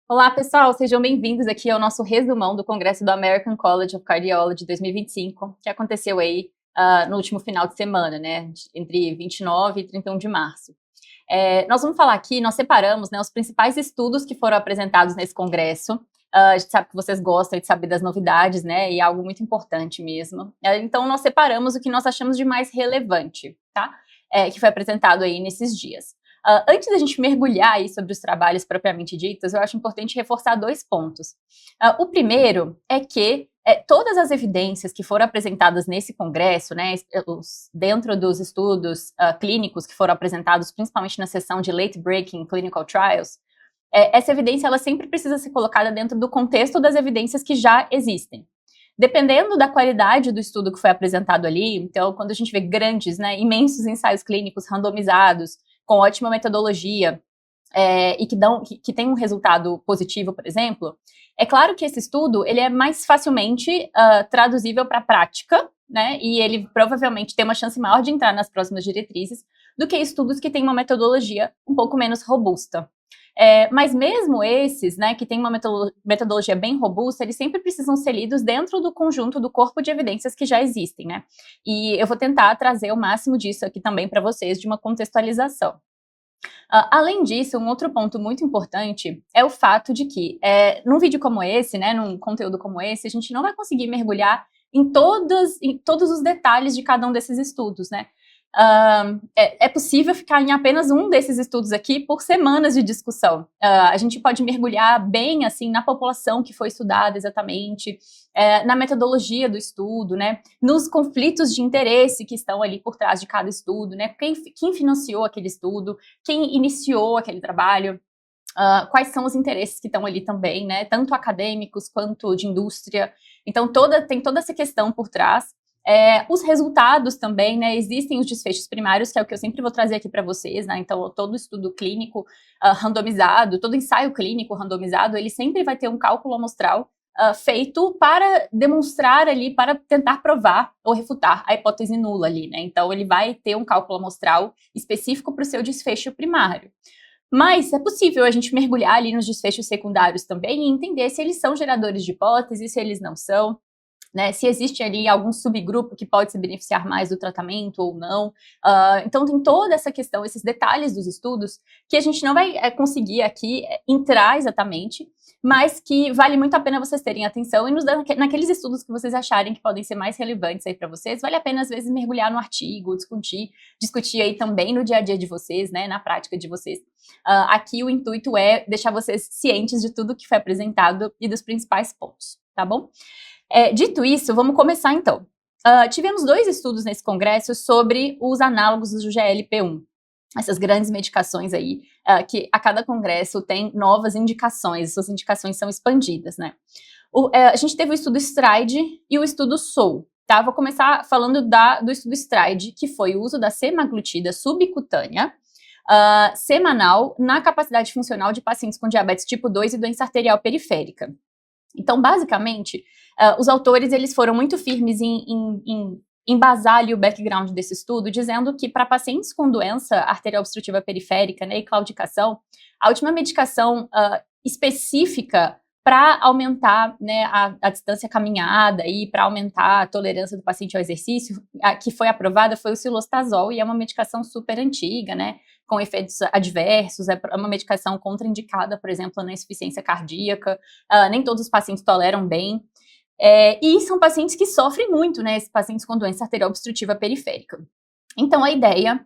Olá, pessoal, sejam bem-vindos aqui ao nosso resumão do Congresso do American College of Cardiology 2025, que aconteceu aí no último final de semana, né, entre 29 e 31 de março. Nós vamos falar aqui, nós separamos, né, os principais estudos que foram apresentados nesse congresso. A gente sabe que vocês gostam de saber das novidades, né, e é algo muito importante mesmo. Então, nós separamos o que nós achamos de mais relevante, tá? Que foi apresentado aí nesses dias. Antes da gente mergulhar aí sobre os trabalhos propriamente ditos, eu acho importante reforçar dois pontos. O primeiro é que todas as evidências que foram apresentadas nesse congresso, né, dentro dos estudos clínicos que foram apresentados, principalmente na seção de Late Breaking Clinical Trials, essa evidência ela sempre precisa ser colocada dentro do contexto das evidências que já existem. Dependendo da qualidade do estudo que foi apresentado ali, então, quando a gente vê grandes, né, imensos ensaios clínicos randomizados, com ótima metodologia, e que tem um resultado positivo, por exemplo, é claro que esse estudo ele é mais facilmente traduzível para a prática, né, e ele provavelmente tem uma chance maior de entrar nas próximas diretrizes do que estudos que têm uma metodologia um pouco menos robusta. Mas mesmo esses, né, que têm uma metodologia bem robusta, eles sempre precisam ser lidos dentro do conjunto do corpo de evidências que já existem, né? E eu vou tentar trazer o máximo disso aqui também para vocês, de uma contextualização. Além disso, um outro ponto muito importante é o fato de que, num vídeo como esse, né, num conteúdo como esse, a gente não vai conseguir mergulhar em todos os detalhes de cada um desses estudos, né? É possível ficar em apenas um desses estudos aqui por semanas de discussão. A gente pode mergulhar bem assim na população que foi estudada exatamente, na metodologia do estudo, né, nos conflitos de interesse que estão ali por trás de cada estudo, né, quem financiou aquele estudo, quem iniciou aquele trabalho, quais são os interesses que estão ali também, né, tanto acadêmicos quanto de indústria. Então tem toda essa questão por trás. Os resultados também, né, existem os desfechos primários, que é o que eu sempre vou trazer aqui para vocês, né, então todo estudo clínico randomizado, todo ensaio clínico randomizado, ele sempre vai ter um cálculo amostral feito para demonstrar ali, para tentar provar ou refutar a hipótese nula ali, né, então ele vai ter um cálculo amostral específico para o seu desfecho primário. Mas é possível a gente mergulhar ali nos desfechos secundários também e entender se eles são geradores de hipótese, se eles não são, né, se existe ali algum subgrupo que pode se beneficiar mais do tratamento ou não. Então tem toda essa questão, esses detalhes dos estudos, que a gente não vai conseguir aqui entrar exatamente, mas que vale muito a pena vocês terem atenção e naqueles estudos que vocês acharem que podem ser mais relevantes aí para vocês, vale a pena às vezes mergulhar no artigo, discutir aí também no dia a dia de vocês, né, na prática de vocês. Aqui o intuito é deixar vocês cientes de tudo que foi apresentado e dos principais pontos, tá bom? Dito isso, vamos começar então. Tivemos 2 estudos nesse congresso sobre os análogos do GLP-1, essas grandes medicações aí, que a cada congresso tem novas indicações, essas indicações são expandidas, né? A gente teve o estudo STRIDE e o estudo SOUL, tá? Vou começar falando do estudo STRIDE, que foi o uso da semaglutida subcutânea, semanal na capacidade funcional de pacientes com diabetes tipo 2 e doença arterial periférica. Então, basicamente, os autores eles foram muito firmes em embasar ali o background desse estudo, dizendo que para pacientes com doença arterial obstrutiva periférica, né, e claudicação, a última medicação específica para aumentar, né, a distância caminhada e para aumentar a tolerância do paciente ao exercício, que foi aprovada foi o cilostazol, e é uma medicação super antiga, né, com efeitos adversos, é uma medicação contraindicada, por exemplo, na insuficiência cardíaca, nem todos os pacientes toleram bem, e são pacientes que sofrem muito, né, esses pacientes com doença arterial obstrutiva periférica. Então, a ideia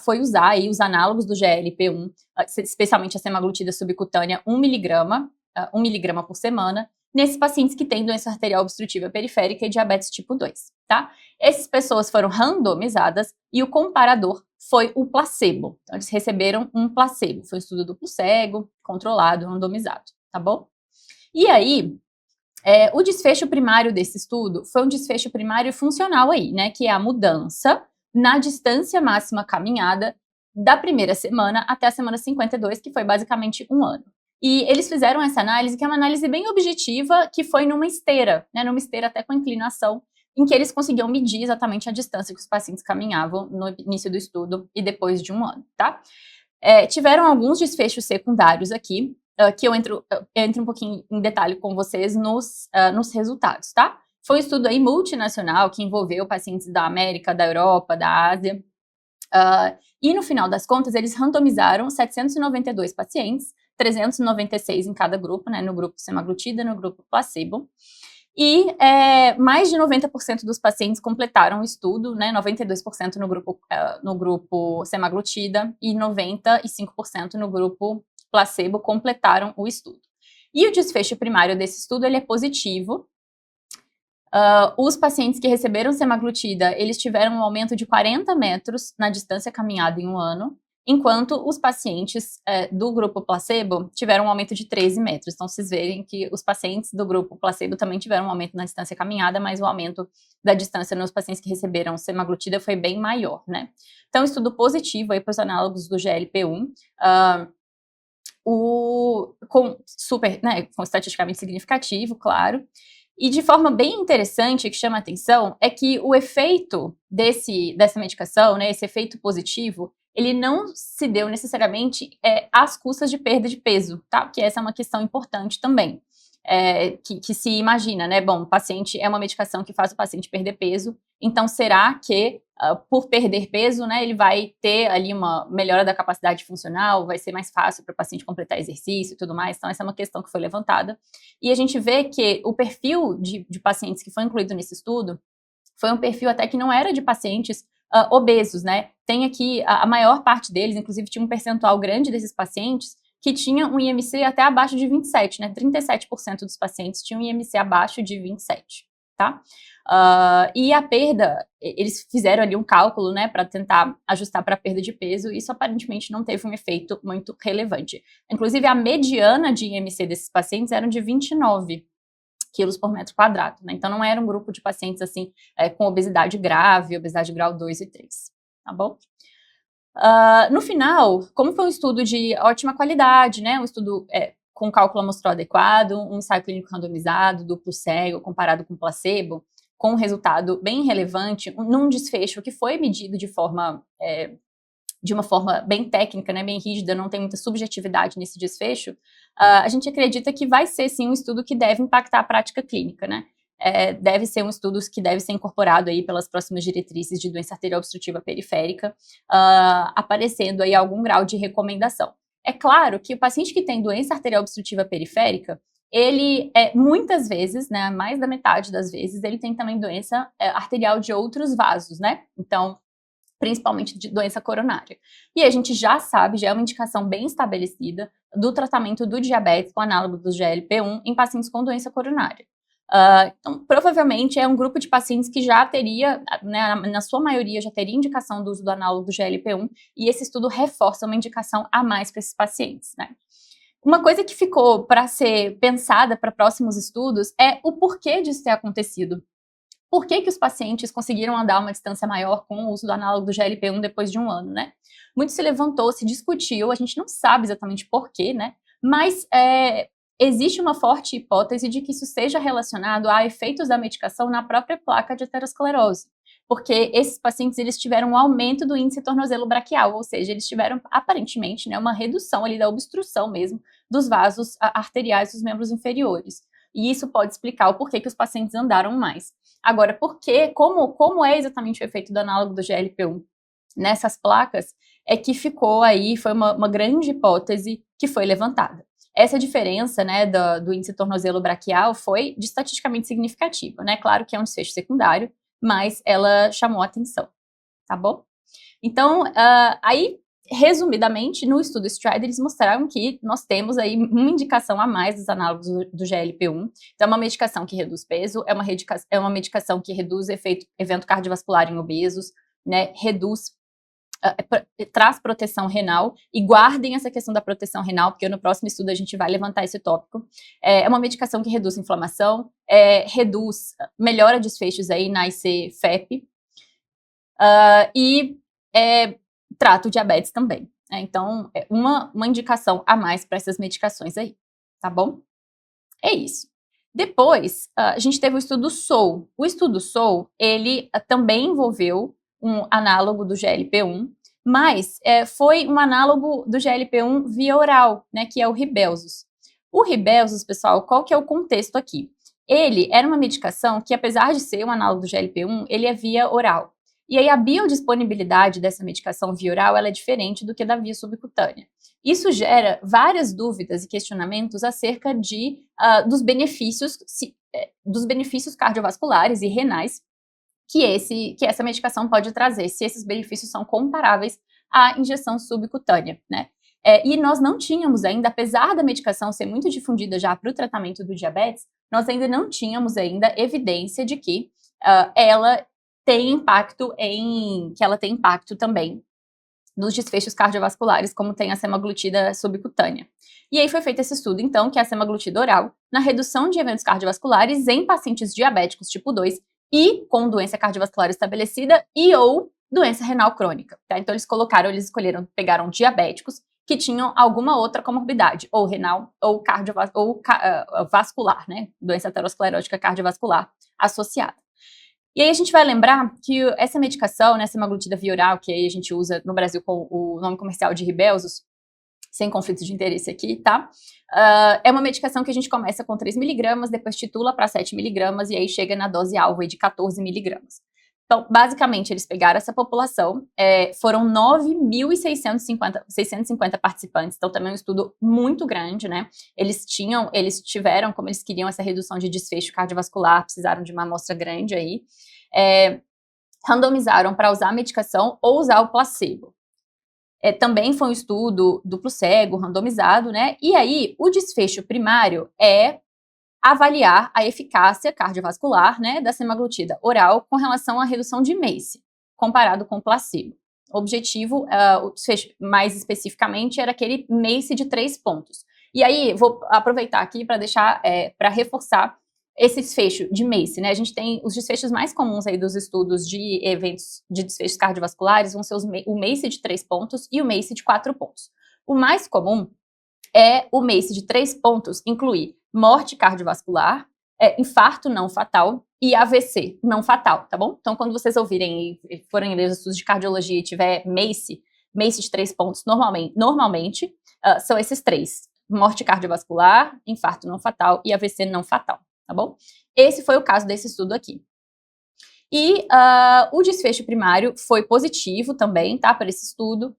foi usar aí os análogos do GLP-1, especialmente a semaglutida subcutânea 1 miligrama por semana, nesses pacientes que têm doença arterial obstrutiva periférica e diabetes tipo 2, tá? Essas pessoas foram randomizadas e o comparador foi o placebo. Então, eles receberam um placebo. Foi um estudo duplo cego, controlado, randomizado, tá bom? E aí, o desfecho primário desse estudo foi um desfecho primário funcional aí, né? Que é a mudança na distância máxima caminhada da primeira semana até a semana 52, que foi basicamente 1 ano. E eles fizeram essa análise, que é uma análise bem objetiva, que foi numa esteira, né, numa esteira até com inclinação, em que eles conseguiam medir exatamente a distância que os pacientes caminhavam no início do estudo e depois de um ano, tá? Tiveram alguns desfechos secundários aqui, que eu entro um pouquinho em detalhe com vocês nos resultados, tá? Foi um estudo aí multinacional que envolveu pacientes da América, da Europa, da Ásia, e no final das contas eles randomizaram 792 pacientes, 396 em cada grupo, né, no grupo semaglutida e no grupo placebo, e mais de 90% dos pacientes completaram o estudo, né, 92% no grupo semaglutida e 95% no grupo placebo completaram o estudo. E o desfecho primário desse estudo ele é positivo. Os pacientes que receberam semaglutida, eles tiveram um aumento de 40 metros na distância caminhada em um ano, enquanto os pacientes do grupo placebo tiveram um aumento de 13 metros. Então, vocês verem que os pacientes do grupo placebo também tiveram um aumento na distância caminhada, mas o aumento da distância nos pacientes que receberam semaglutida foi bem maior, né? Então, estudo positivo aí para os análogos do GLP-1, com estatisticamente significativo, claro. E de forma bem interessante, que chama a atenção, é que o efeito dessa medicação, né, esse efeito positivo, ele não se deu necessariamente às custas de perda de peso, tá? Porque essa é uma questão importante também. Que se imagina, né? Bom, o paciente é uma medicação que faz o paciente perder peso, então será que por perder peso, né, ele vai ter ali uma melhora da capacidade funcional, vai ser mais fácil para o paciente completar exercício e tudo mais? Então essa é uma questão que foi levantada. E a gente vê que o perfil de pacientes que foi incluído nesse estudo foi um perfil até que não era de pacientes obesos, né? Tem aqui, a maior parte deles, inclusive tinha um percentual grande desses pacientes que tinha um IMC até abaixo de 27, né? 37% dos pacientes tinham um IMC abaixo de 27, tá? E a perda, eles fizeram ali um cálculo, né, para tentar ajustar para a perda de peso, e isso aparentemente não teve um efeito muito relevante. Inclusive, a mediana de IMC desses pacientes era de 29 quilos por metro quadrado, né? Então não era um grupo de pacientes assim com obesidade grave, obesidade grau 2 e 3, tá bom? No final, como foi um estudo de ótima qualidade, né, um estudo com cálculo amostral adequado, um ensaio clínico randomizado, duplo cego, comparado com placebo, com um resultado bem relevante, num desfecho que foi medido de uma forma bem técnica, né, bem rígida, não tem muita subjetividade nesse desfecho, a gente acredita que vai ser, sim, um estudo que deve impactar a prática clínica, né? Deve ser um estudo que deve ser incorporado aí pelas próximas diretrizes de doença arterial obstrutiva periférica, aparecendo aí algum grau de recomendação. É claro que o paciente que tem doença arterial obstrutiva periférica, ele, muitas vezes, né, mais da metade das vezes, ele tem também doença arterial de outros vasos, né? Então, principalmente de doença coronária. E a gente já sabe, já é uma indicação bem estabelecida do tratamento do diabetes com análogo do GLP-1 em pacientes com doença coronária. Então, provavelmente é um grupo de pacientes que já teria, né, na sua maioria, já teria indicação do uso do análogo do GLP-1, e esse estudo reforça uma indicação a mais para esses pacientes, né? Uma coisa que ficou para ser pensada para próximos estudos é o porquê disso ter acontecido. Por que os pacientes conseguiram andar uma distância maior com o uso do análogo do GLP-1 depois de um ano, né? Muito se levantou, se discutiu, a gente não sabe exatamente por quê, né? Mas existe uma forte hipótese de que isso seja relacionado a efeitos da medicação na própria placa de aterosclerose. Porque esses pacientes, eles tiveram um aumento do índice tornozelo braquial, ou seja, eles tiveram, aparentemente, né, uma redução ali da obstrução mesmo dos vasos arteriais dos membros inferiores. E isso pode explicar o porquê que os pacientes andaram mais. Agora, como é exatamente o efeito do análogo do GLP-1 nessas placas, é que ficou aí, foi uma grande hipótese que foi levantada. Essa diferença, né, do índice tornozelo braquial foi de estatisticamente significativa, né? Claro que é um desfecho secundário, mas ela chamou a atenção, tá bom? Então, aí, resumidamente, no estudo STRIDE, eles mostraram que nós temos aí uma indicação a mais dos análogos do GLP-1. Então, é uma medicação que reduz peso, é uma medicação que reduz evento cardiovascular em obesos, né, traz proteção renal, e guardem essa questão da proteção renal, porque no próximo estudo a gente vai levantar esse tópico. É uma medicação que reduz inflamação, melhora desfechos aí na IC-FEP, e trata o diabetes também. Então, é uma indicação a mais para essas medicações aí, tá bom? É isso. Depois, a gente teve o estudo SOUL. O estudo SOUL, ele também envolveu um análogo do GLP-1, mas foi um análogo do GLP-1 via oral, né, que é o Rybelsus. O Rybelsus, pessoal, qual que é o contexto aqui? Ele era uma medicação que, apesar de ser um análogo do GLP-1, ele é via oral. E aí a biodisponibilidade dessa medicação via oral ela é diferente do que da via subcutânea. Isso gera várias dúvidas e questionamentos acerca dos benefícios cardiovasculares e renais que essa medicação pode trazer, se esses benefícios são comparáveis à injeção subcutânea, né? E nós não tínhamos ainda, apesar da medicação ser muito difundida já para o tratamento do diabetes, nós ainda não tínhamos ainda evidência de que ela tem impacto também nos desfechos cardiovasculares, como tem a semaglutida subcutânea. E aí foi feito esse estudo, então, que é a semaglutida oral, na redução de eventos cardiovasculares em pacientes diabéticos tipo 2 e com doença cardiovascular estabelecida e ou doença renal crônica. Tá? Então pegaram diabéticos que tinham alguma outra comorbidade, ou renal, ou vascular, né? Doença aterosclerótica cardiovascular associada. E aí a gente vai lembrar que essa medicação, né, semaglutida via oral, que aí a gente usa no Brasil com o nome comercial de Rybelsus, sem conflito de interesse aqui, tá? É uma medicação que a gente começa com 3 miligramas, depois titula para 7 miligramas e aí chega na dose alvo aí de 14 miligramas. Então, basicamente, eles pegaram essa população, foram 9.650 participantes, então também é um estudo muito grande, né? Eles tiveram, como eles queriam, essa redução de desfecho cardiovascular, precisaram de uma amostra grande aí, randomizaram para usar a medicação ou usar o placebo. Também foi um estudo duplo cego, randomizado, né? E aí, o desfecho primário é avaliar a eficácia cardiovascular, né, da semaglutida oral com relação à redução de MACE, comparado com o placebo. O objetivo, o desfecho, mais especificamente, era aquele MACE de 3 pontos. E aí, vou aproveitar aqui para para reforçar esse desfecho de MACE, né? A gente tem os desfechos mais comuns aí dos estudos de eventos de desfechos cardiovasculares, vão ser o MACE de 3 pontos e o MACE de 4 pontos. O mais comum é o MACE de 3 pontos incluir morte cardiovascular, infarto não fatal e AVC não fatal, tá bom? Então, quando vocês ouvirem e forem ler os estudos de cardiologia e tiver MACE de 3 pontos, normalmente são esses 3. Morte cardiovascular, infarto não fatal e AVC não fatal, tá bom? Esse foi o caso desse estudo aqui. E o desfecho primário foi positivo também, tá, para esse estudo.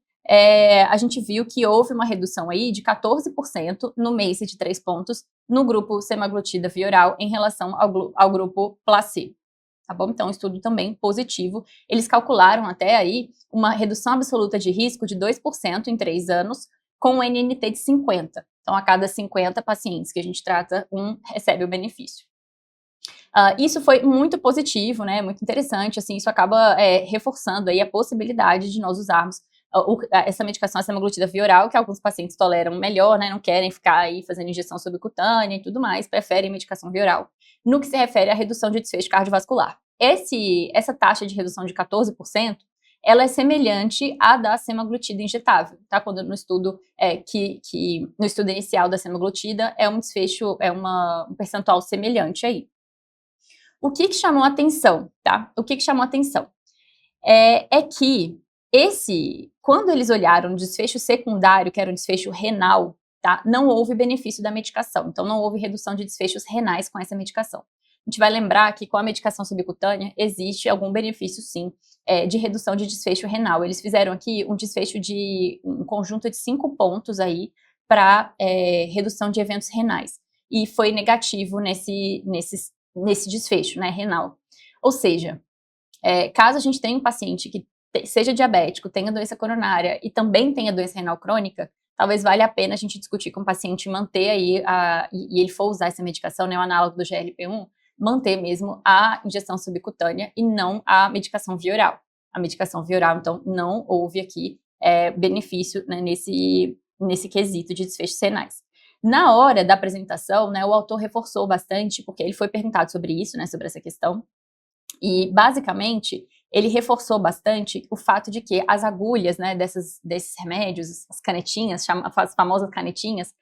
A gente viu que houve uma redução aí de 14% no MACE de 3 pontos no grupo semaglutida via oral em relação ao grupo placebo, tá bom? Então, estudo também positivo. Eles calcularam até aí uma redução absoluta de risco de 2% em 3 anos com um NNT de 50. Então, a cada 50 pacientes que a gente trata, um recebe o benefício. Isso foi muito positivo, né, muito interessante, assim, isso acaba reforçando aí a possibilidade de nós usarmos essa medicação, a semaglutida via oral, que alguns pacientes toleram melhor, né, não querem ficar aí fazendo injeção subcutânea e tudo mais, preferem medicação via oral. No que se refere à redução de desfecho cardiovascular. Essa taxa de redução de 14%, ela é semelhante à da semaglutida injetável, tá? Quando no estudo no estudo inicial da semaglutida é um desfecho, um percentual semelhante aí. O que chamou a atenção, tá? O que chamou a atenção é que quando eles olharam o desfecho secundário, que era o desfecho renal, tá? Não houve benefício da medicação, então não houve redução de desfechos renais com essa medicação. A gente vai lembrar que com a medicação subcutânea existe algum benefício, sim, de redução de desfecho renal. Eles fizeram aqui um desfecho de um conjunto de 5 pontos aí para redução de eventos renais. E foi negativo nesse desfecho, né, renal. Ou seja, caso a gente tenha um paciente que seja diabético, tenha doença coronária e também tenha doença renal crônica, talvez valha a pena a gente discutir com o paciente manter aí, e ele for usar essa medicação, né, o análogo do GLP-1, manter mesmo a injeção subcutânea e não a medicação via oral. A medicação via oral, então, não houve aqui benefício, né, nesse quesito de desfechos renais. Na hora da apresentação, né, o autor reforçou bastante, porque ele foi perguntado sobre isso, né, sobre essa questão, e basicamente ele reforçou bastante o fato de que as agulhas, né, desses remédios, as canetinhas, as famosas canetinhas,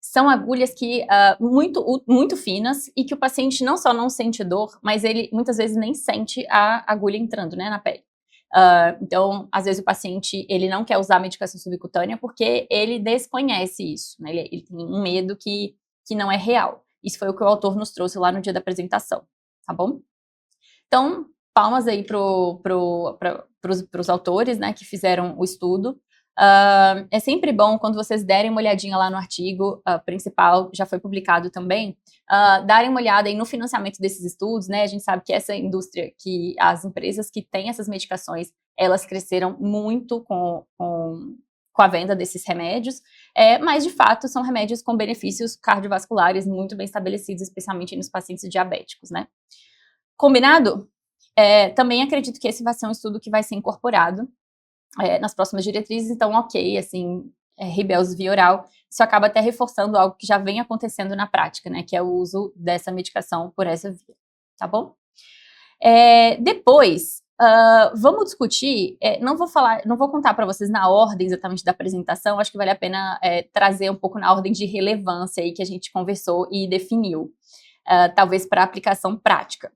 são agulhas que muito finas e que o paciente não só não sente dor, mas ele muitas vezes nem sente a agulha entrando, né, na pele. Então, às vezes o paciente ele não quer usar a medicação subcutânea porque ele desconhece isso, né? Ele tem um medo que não é real. Isso foi o que o autor nos trouxe lá no dia da apresentação, tá bom? Então, palmas aí pros autores, né, que fizeram o estudo. É sempre bom, quando vocês derem uma olhadinha lá no artigo principal, já foi publicado também, darem uma olhada aí no financiamento desses estudos, né? A gente sabe que essa indústria, que as empresas que têm essas medicações, elas cresceram muito com a venda desses remédios, mas de fato são remédios com benefícios cardiovasculares muito bem estabelecidos, especialmente nos pacientes diabéticos, né? Combinado? Também acredito que esse vai ser um estudo que vai ser incorporado nas próximas diretrizes, então ok, assim, Ribel's via oral, isso acaba até reforçando algo que já vem acontecendo na prática, né, que é o uso dessa medicação por essa via, tá bom? Depois, vamos discutir, não vou contar para vocês na ordem exatamente da apresentação, acho que vale a pena trazer um pouco na ordem de relevância aí que a gente conversou e definiu, talvez para aplicação prática.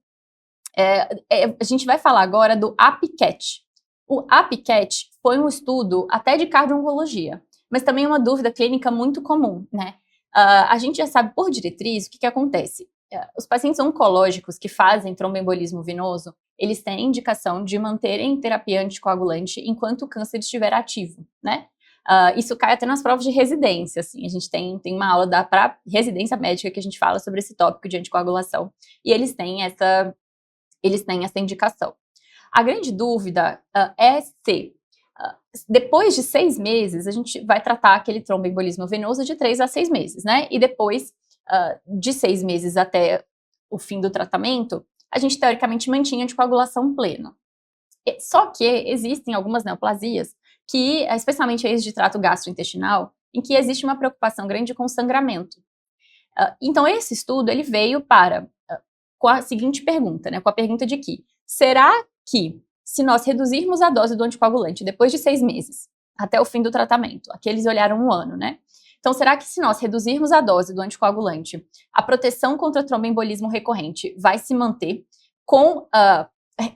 A gente vai falar agora do APCAT. O APCAT foi um estudo até de cardio-oncologia, mas também uma dúvida clínica muito comum, né? A gente já sabe por diretriz o que acontece. Os pacientes oncológicos que fazem tromboembolismo venoso, eles têm indicação de manterem terapia anticoagulante enquanto o câncer estiver ativo, né? Isso cai até nas provas de residência, assim, a gente tem uma aula para residência médica que a gente fala sobre esse tópico de anticoagulação, e eles têm essa indicação. A grande dúvida é se, depois de 6 meses, a gente vai tratar aquele tromboembolismo venoso de 3 a 6 meses, né? E depois de 6 meses até o fim do tratamento, a gente teoricamente mantinha anticoagulação plena. Só que existem algumas neoplasias, que, especialmente as de trato gastrointestinal, em que existe uma preocupação grande com o sangramento. Então, esse estudo ele veio com a seguinte pergunta, né? Com a pergunta de que, será que, se nós reduzirmos a dose do anticoagulante depois de 6 meses, até o fim do tratamento, aqui eles olharam 1 ano, né? Então, será que se nós reduzirmos a dose do anticoagulante, a proteção contra tromboembolismo recorrente vai se manter com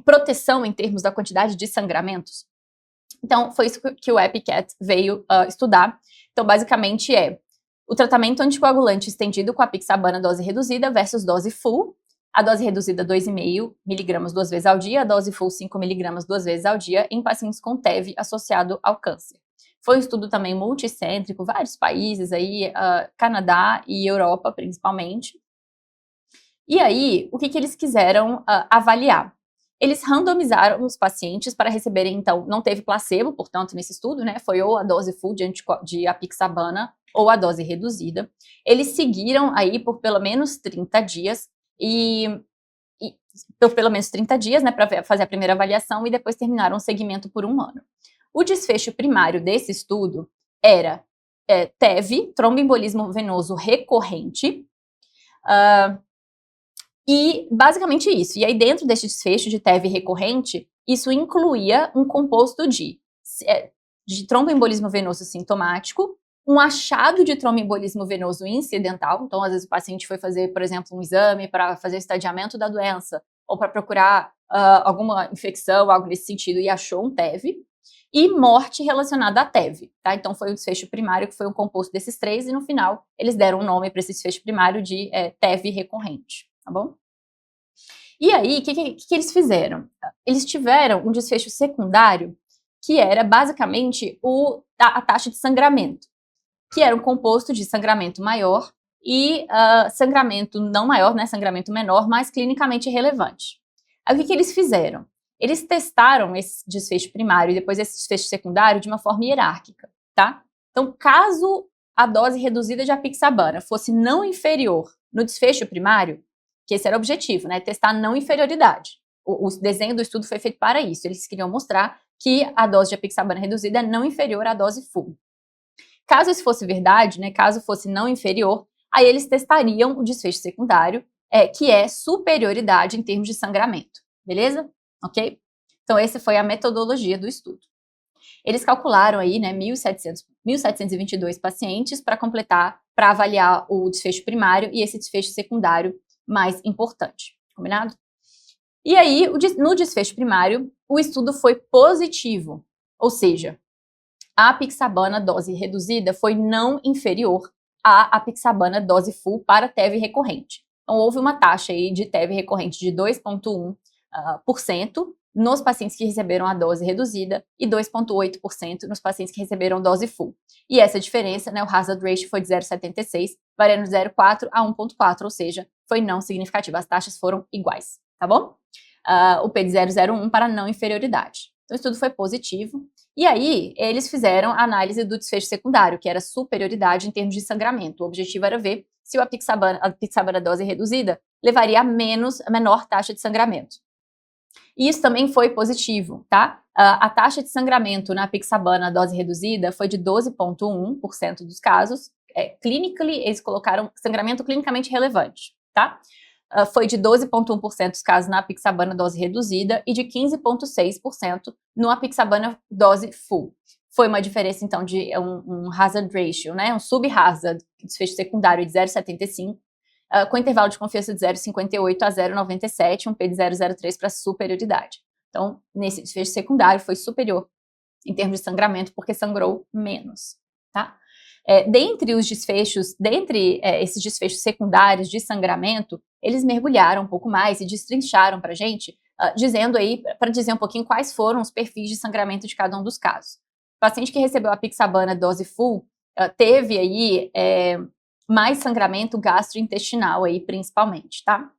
proteção em termos da quantidade de sangramentos? Então, foi isso que o EPICAT veio estudar. Então, basicamente o tratamento anticoagulante estendido com a apixabana dose reduzida versus dose full. A dose reduzida 2,5 miligramas 2 vezes ao dia, a dose full 5 miligramas 2 vezes ao dia em pacientes com TEV associado ao câncer. Foi um estudo também multicêntrico, vários países aí, Canadá e Europa principalmente. E aí, o que eles quiseram avaliar? Eles randomizaram os pacientes para receberem, então, não teve placebo, portanto, nesse estudo, né, foi ou a dose full de apixabana ou a dose reduzida. Eles seguiram aí por pelo menos 30 dias, por pelo menos 30 dias, né, para fazer a primeira avaliação e depois terminaram o segmento por 1 ano. O desfecho primário desse estudo era TEV, tromboembolismo venoso recorrente, e basicamente isso. E aí dentro desse desfecho de TEV recorrente, isso incluía um composto de tromboembolismo venoso sintomático, um achado de tromboembolismo venoso incidental, então às vezes o paciente foi fazer, por exemplo, um exame para fazer o estadiamento da doença, ou para procurar alguma infecção, algo nesse sentido, e achou um TEV, e morte relacionada à TEV, tá? Então foi o desfecho primário, que foi um composto desses 3, e no final eles deram um nome para esse desfecho primário de TEV recorrente, tá bom? E aí, o que eles fizeram? Eles tiveram um desfecho secundário, que era basicamente a taxa de sangramento, que era um composto de sangramento maior e sangramento não maior, né, sangramento menor, mas clinicamente relevante. Aí o que eles fizeram? Eles testaram esse desfecho primário e depois esse desfecho secundário de uma forma hierárquica, tá? Então, caso a dose reduzida de apixabana fosse não inferior no desfecho primário, que esse era o objetivo, né, testar não inferioridade. O desenho do estudo foi feito para isso, eles queriam mostrar que a dose de apixabana reduzida é não inferior à dose full. Caso isso fosse verdade, né, caso fosse não inferior, aí eles testariam o desfecho secundário, que é superioridade em termos de sangramento, beleza? Ok? Então, essa foi a metodologia do estudo. Eles calcularam aí, né, 1.722 pacientes para completar, para avaliar o desfecho primário e esse desfecho secundário mais importante, combinado? E aí, no desfecho primário, o estudo foi positivo, ou seja, a apixabana dose reduzida foi não inferior à apixabana dose full para TEV recorrente. Então, houve uma taxa aí de TEV recorrente de 2,1% nos pacientes que receberam a dose reduzida e 2,8% nos pacientes que receberam dose full. E essa diferença, né, o hazard ratio foi de 0,76, variando de 0,4 a 1,4, ou seja, foi não significativa. As taxas foram iguais, tá bom? O P de 0,01 para não inferioridade. Então, o estudo foi positivo. E aí, eles fizeram a análise do desfecho secundário, que era superioridade em termos de sangramento. O objetivo era ver se a apixabana dose reduzida levaria a menor taxa de sangramento. E isso também foi positivo, tá? A taxa de sangramento na apixabana dose reduzida foi de 12,1% dos casos. Clinically, eles colocaram sangramento clinicamente relevante, tá? Foi de 12,1% dos casos na apixabana dose reduzida e de 15,6% no apixabana dose full. Foi uma diferença, então, de um hazard ratio, né, um sub-hazard, desfecho secundário de 0,75, com intervalo de confiança de 0,58 a 0,97, um P de 0,03 para superioridade. Então, nesse desfecho secundário foi superior em termos de sangramento, porque sangrou menos, tá? Dentre esses desfechos secundários de sangramento, eles mergulharam um pouco mais e destrincharam para a gente, dizendo aí, para dizer um pouquinho quais foram os perfis de sangramento de cada um dos casos. O paciente que recebeu a apixabana dose full teve aí mais sangramento gastrointestinal aí, principalmente, tá?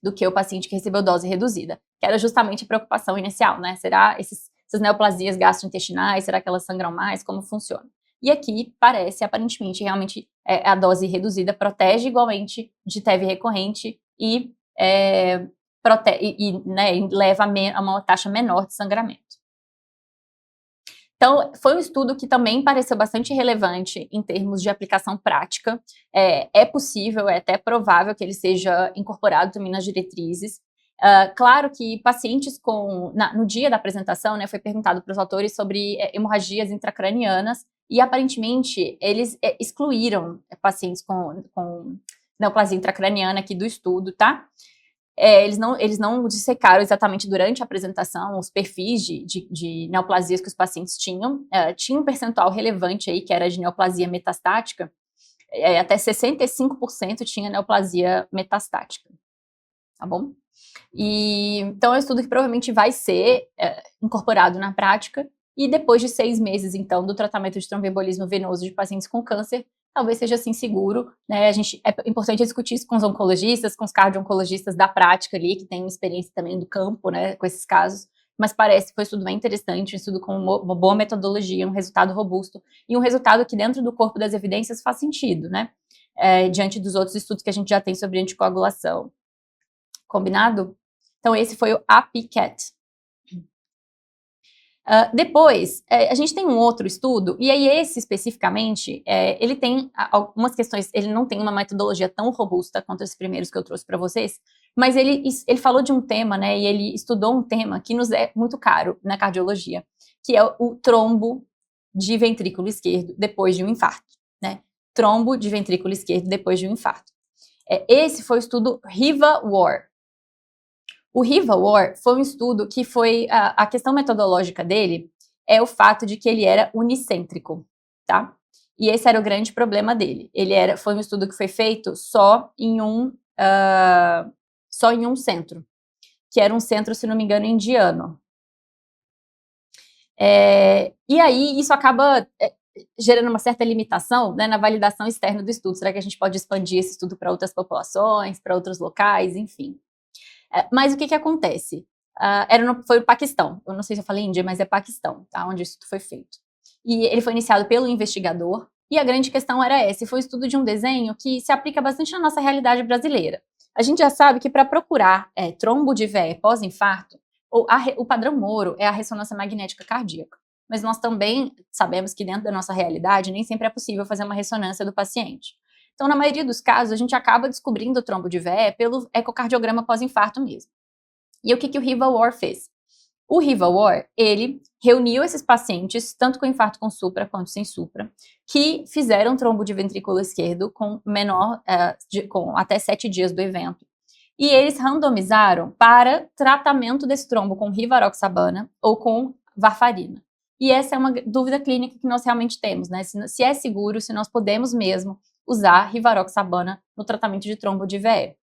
Do que o paciente que recebeu dose reduzida, que era justamente a preocupação inicial, né? Será essas neoplasias gastrointestinais, será que elas sangram mais? Como funciona? E aqui parece, aparentemente, realmente a dose reduzida protege igualmente de TEV recorrente e leva a uma taxa menor de sangramento. Então, foi um estudo que também pareceu bastante relevante em termos de aplicação prática. É possível, é até provável que ele seja incorporado também nas diretrizes. Claro que pacientes no dia da apresentação, né, foi perguntado para os autores sobre hemorragias intracranianas e, aparentemente, eles excluíram pacientes com neoplasia intracraniana aqui do estudo, tá? Eles não dissecaram exatamente durante a apresentação os perfis de neoplasias que os pacientes tinham. Tinha um percentual relevante aí, que era de neoplasia metastática, até 65% tinha neoplasia metastática, tá bom? Então, é um estudo que provavelmente vai ser incorporado na prática, e depois de 6 meses, então, do tratamento de tromboembolismo venoso de pacientes com câncer, talvez seja assim seguro, né? É importante discutir isso com os oncologistas, com os cardio-oncologistas da prática ali, que têm experiência também do campo, né, com esses casos, mas parece que foi um estudo bem interessante, um estudo com uma boa metodologia, um resultado robusto, e um resultado que dentro do corpo das evidências faz sentido, né, diante dos outros estudos que a gente já tem sobre anticoagulação. Combinado? Então, esse foi o APICAT. Depois, a gente tem um outro estudo, e aí esse especificamente, ele tem algumas questões, ele não tem uma metodologia tão robusta quanto esses primeiros que eu trouxe para vocês, mas ele falou de um tema, né, e ele estudou um tema que nos é muito caro na cardiologia, que é o trombo de ventrículo esquerdo depois de um infarto, né, trombo de ventrículo esquerdo depois de um infarto. Esse foi o estudo RIVA-WAR. O RIVA-WAR foi um estudo que foi, a questão metodológica dele é o fato de que ele era unicêntrico, tá? E esse era o grande problema dele. Foi um estudo que foi feito só em um centro, que era um centro, se não me engano, indiano. E aí isso acaba gerando uma certa limitação, né, na validação externa do estudo. Será que a gente pode expandir esse estudo para outras populações, para outros locais, enfim. Mas o que acontece? Foi o Paquistão, eu não sei se eu falei Índia, mas é Paquistão, tá, onde isso foi feito. E ele foi iniciado pelo investigador, e a grande questão era essa, foi um estudo de um desenho que se aplica bastante na nossa realidade brasileira. A gente já sabe que para procurar trombo de VE pós-infarto, o padrão Moro é a ressonância magnética cardíaca, mas nós também sabemos que dentro da nossa realidade nem sempre é possível fazer uma ressonância do paciente. Então, na maioria dos casos, a gente acaba descobrindo o trombo de VE pelo ecocardiograma pós-infarto mesmo. E o que o RIVA-WAR fez? O Rivawar, ele reuniu esses pacientes, tanto com infarto com supra quanto sem supra, que fizeram trombo de ventrículo esquerdo com com até 7 dias do evento. E eles randomizaram para tratamento desse trombo com rivaroxabana ou com varfarina. E essa é uma dúvida clínica que nós realmente temos, né? Se é seguro, se nós podemos mesmo usar rivaroxabana no tratamento de trombo de VE.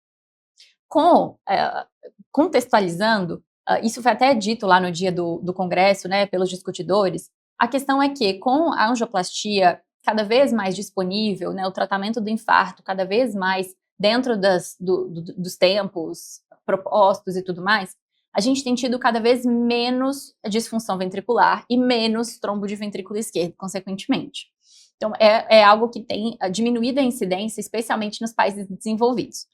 Contextualizando, isso foi até dito lá no dia do congresso, né, pelos discutidores, a questão é que com a angioplastia cada vez mais disponível, né, o tratamento do infarto cada vez mais dentro dos tempos propostos e tudo mais, a gente tem tido cada vez menos disfunção ventricular e menos trombo de ventrículo esquerdo, consequentemente. Então, é algo que tem diminuído a incidência, especialmente nos países desenvolvidos.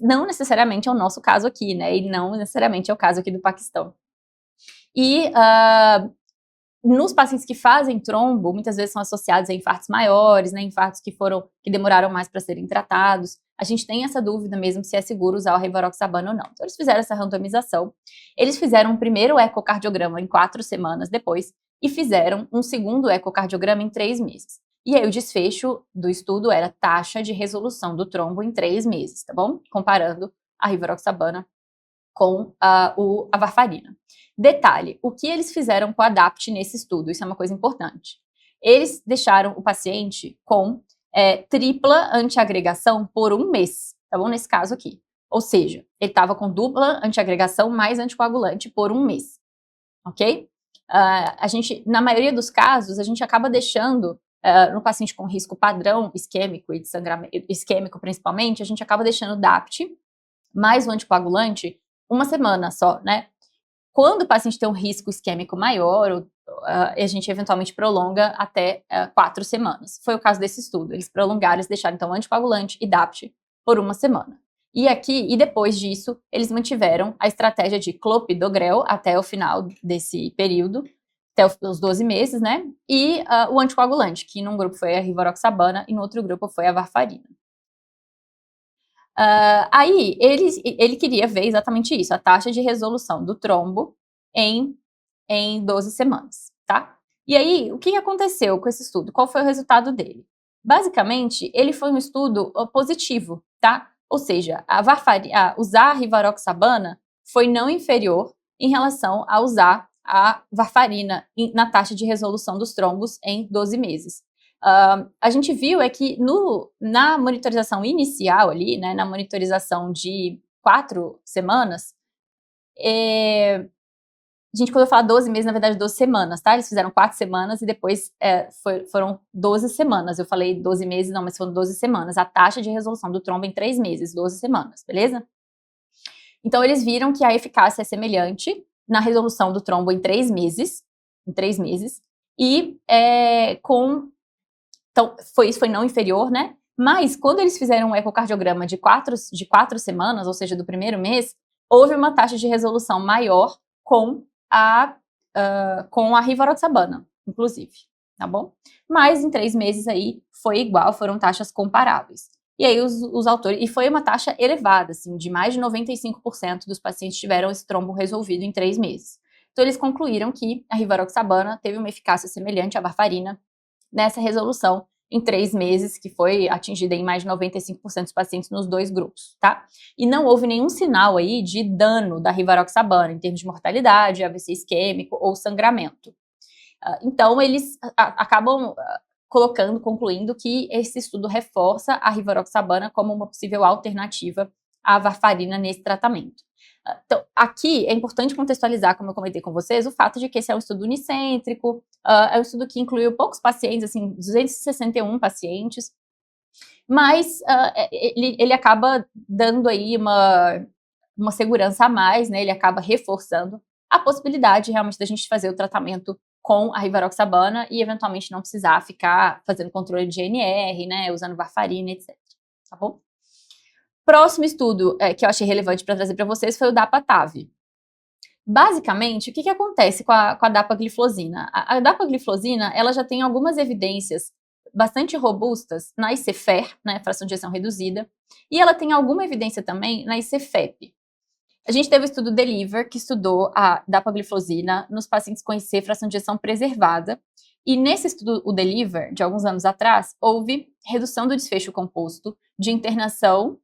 Não necessariamente é o nosso caso aqui, né? E não necessariamente é o caso aqui do Paquistão. E nos pacientes que fazem trombo, muitas vezes são associados a infartos maiores, né? Infartos que demoraram mais para serem tratados. A gente tem essa dúvida mesmo se é seguro usar o rivaroxabana ou não. Então, eles fizeram essa randomização. Eles fizeram um primeiro ecocardiograma em 4 semanas depois e fizeram um segundo ecocardiograma em 3 meses. E aí o desfecho do estudo era taxa de resolução do trombo em 3 meses, tá bom? Comparando a rivaroxabana com a varfarina. Detalhe, o que eles fizeram com a ADAPT nesse estudo? Isso é uma coisa importante. Eles deixaram o paciente com tripla antiagregação por 1 mês, tá bom? Nesse caso aqui. Ou seja, ele estava com dupla antiagregação mais anticoagulante por 1 mês, ok? Na maioria dos casos, a gente acaba deixando no paciente com risco padrão isquêmico e de sangramento isquêmico principalmente, a gente acaba deixando o DAPT mais o anticoagulante 1 semana só, né? Quando o paciente tem um risco isquêmico maior, a gente eventualmente prolonga até 4 semanas. Foi o caso desse estudo. Eles prolongaram, eles deixaram então anticoagulante e DAPT por 1 semana. E depois disso, eles mantiveram a estratégia de clopidogrel até o final desse período, até os 12 meses, né? E o anticoagulante, que num grupo foi a rivaroxabana e no outro grupo foi a varfarina. Aí, ele queria ver exatamente isso, a taxa de resolução do trombo em 12 semanas, tá? E aí, o que aconteceu com esse estudo? Qual foi o resultado dele? Basicamente, ele foi um estudo positivo, tá? Ou seja, usar a rivaroxabana foi não inferior em relação a usar a varfarina na taxa de resolução dos trombos em 12 meses. A gente viu que na monitorização inicial ali, né, na monitorização de 4 semanas, quando eu falo 12 meses, na verdade 12 semanas, tá? Eles fizeram 4 semanas e depois foram 12 semanas. Eu falei 12 meses, não, mas foram 12 semanas. A taxa de resolução do trombo em 3 meses, 12 semanas, beleza? Então, eles viram que a eficácia é semelhante na resolução do trombo em 3 meses, e então, isso foi não inferior, né? Mas, quando eles fizeram um ecocardiograma de 4 semanas, ou seja, do primeiro mês, houve uma taxa de resolução maior com a rivaroxabana, inclusive, tá bom? Mas, em 3 meses aí, foi igual, foram taxas comparáveis. E aí, os autores... E foi uma taxa elevada, assim, de mais de 95% dos pacientes tiveram esse trombo resolvido em 3 meses. Então, eles concluíram que a rivaroxabana teve uma eficácia semelhante à varfarina nessa resolução em 3 meses, que foi atingida em mais de 95% dos pacientes nos 2 grupos, tá? E não houve nenhum sinal aí de dano da rivaroxabana, em termos de mortalidade, AVC isquêmico ou sangramento. Então, eles acabam concluindo que esse estudo reforça a rivaroxabana como uma possível alternativa à varfarina nesse tratamento. Então, aqui é importante contextualizar, como eu comentei com vocês, o fato de que esse é um estudo unicêntrico, é um estudo que incluiu poucos pacientes, assim, 261 pacientes, mas ele acaba dando aí uma segurança a mais, né? Ele acaba reforçando a possibilidade realmente da gente fazer o tratamento com a rivaroxabana e eventualmente não precisar ficar fazendo controle de GNR, né? Usando varfarina, etc. Tá bom? Próximo estudo que eu achei relevante para trazer para vocês foi o DAPA-TAV. Basicamente, o que acontece com a dapagliflozina? A dapagliflozina, ela já tem algumas evidências bastante robustas na ICFER, né, fração de ejeção reduzida, e ela tem alguma evidência também na ICFEP. A gente teve o estudo DELIVER, que estudou a dapagliflozina nos pacientes com IC fração de ejeção preservada. E nesse estudo, o DELIVER, de alguns anos atrás, houve redução do desfecho composto de internação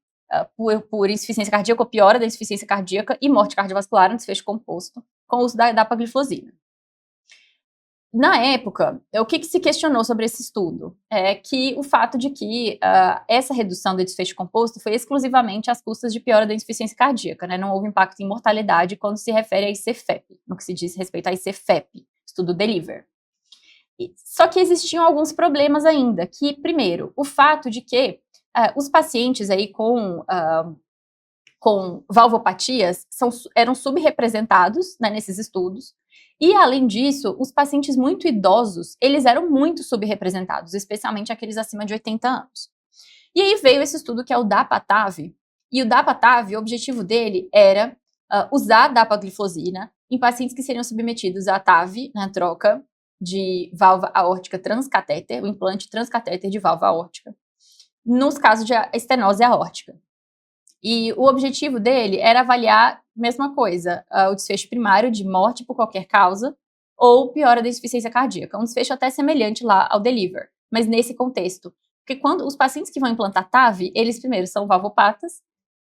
por insuficiência cardíaca ou piora da insuficiência cardíaca e morte cardiovascular no desfecho composto com o uso da dapagliflozina. Na época, o que se questionou sobre esse estudo? É que o fato de que essa redução do desfecho composto foi exclusivamente às custas de piora da insuficiência cardíaca, né? Não houve impacto em mortalidade quando se refere a IC-FEP, no que se diz respeito a IC-FEP, estudo DELIVER. Só que existiam alguns problemas ainda, que, primeiro, o fato de que os pacientes aí com valvopatias eram subrepresentados, né, nesses estudos, e, além disso, os pacientes muito idosos, eles eram muito subrepresentados, especialmente aqueles acima de 80 anos. E aí veio esse estudo que é o DAPA-TAV, e o DAPA-TAV, o objetivo dele era usar a dapagliflozina em pacientes que seriam submetidos à TAV, na troca de válvula aórtica transcatéter, o implante transcatéter de válvula aórtica, nos casos de estenose aórtica. E o objetivo dele era avaliar, mesma coisa, o desfecho primário de morte por qualquer causa ou piora da insuficiência cardíaca. Um desfecho até semelhante lá ao DELIVER, mas nesse contexto. Porque quando os pacientes que vão implantar TAV, eles primeiro são valvopatas,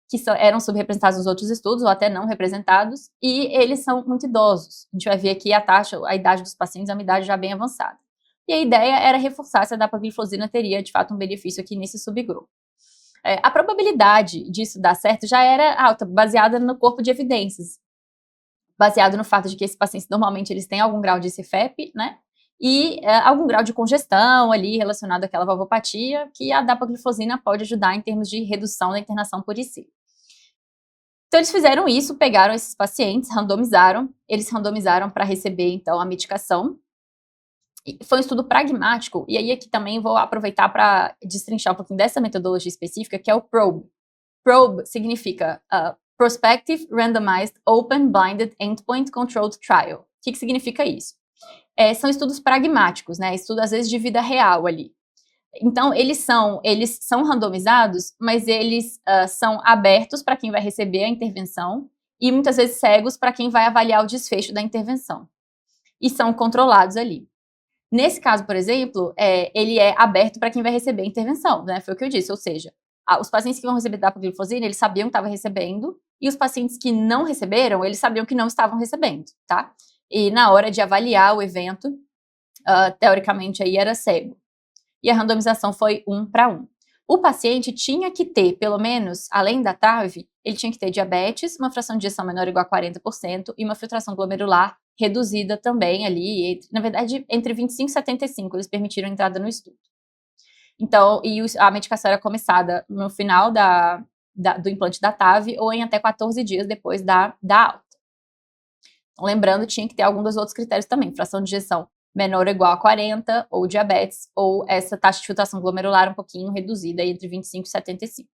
que eram subrepresentados nos outros estudos, ou até não representados, e eles são muito idosos. A gente vai ver aqui a idade dos pacientes é uma idade já bem avançada. E a ideia era reforçar se a dapagliflozina teria, de fato, um benefício aqui nesse subgrupo. A probabilidade disso dar certo já era alta, baseada no corpo de evidências, baseado no fato de que esses pacientes, normalmente, eles têm algum grau de IC-FEP, né, e algum grau de congestão ali relacionado àquela valvopatia, que a dapagliflozina pode ajudar em termos de redução da internação por IC. Então, eles fizeram isso, pegaram esses pacientes, eles randomizaram para receber, então, a medicação. Foi um estudo pragmático, e aí aqui também vou aproveitar para destrinchar um pouquinho dessa metodologia específica, que é o PROBE. PROBE significa Prospective Randomized Open Blinded Endpoint Controlled Trial. O que significa isso? São estudos pragmáticos, né? Estudos, às vezes, de vida real ali. Então, eles são randomizados, mas eles são abertos para quem vai receber a intervenção e, muitas vezes, cegos para quem vai avaliar o desfecho da intervenção. E são controlados ali. Nesse caso, por exemplo, ele é aberto para quem vai receber a intervenção, né? Foi o que eu disse, ou seja, os pacientes que vão receber dapagliflozina, eles sabiam que estavam recebendo, e os pacientes que não receberam, eles sabiam que não estavam recebendo, tá? E na hora de avaliar o evento, teoricamente aí era cego. E a randomização foi 1 para 1. O paciente tinha que ter, pelo menos, além da TAV, ele tinha que ter diabetes, uma fração de ejeção menor ou igual a 40% e uma filtração glomerular reduzida também ali, na verdade, entre 25 e 75, eles permitiram a entrada no estudo. Então, a medicação era começada no final do implante da TAV ou em até 14 dias depois da alta. Então, lembrando, tinha que ter algum dos outros critérios também, fração de ejeção menor ou igual a 40, ou diabetes, ou essa taxa de filtração glomerular um pouquinho reduzida, entre 25 e 75.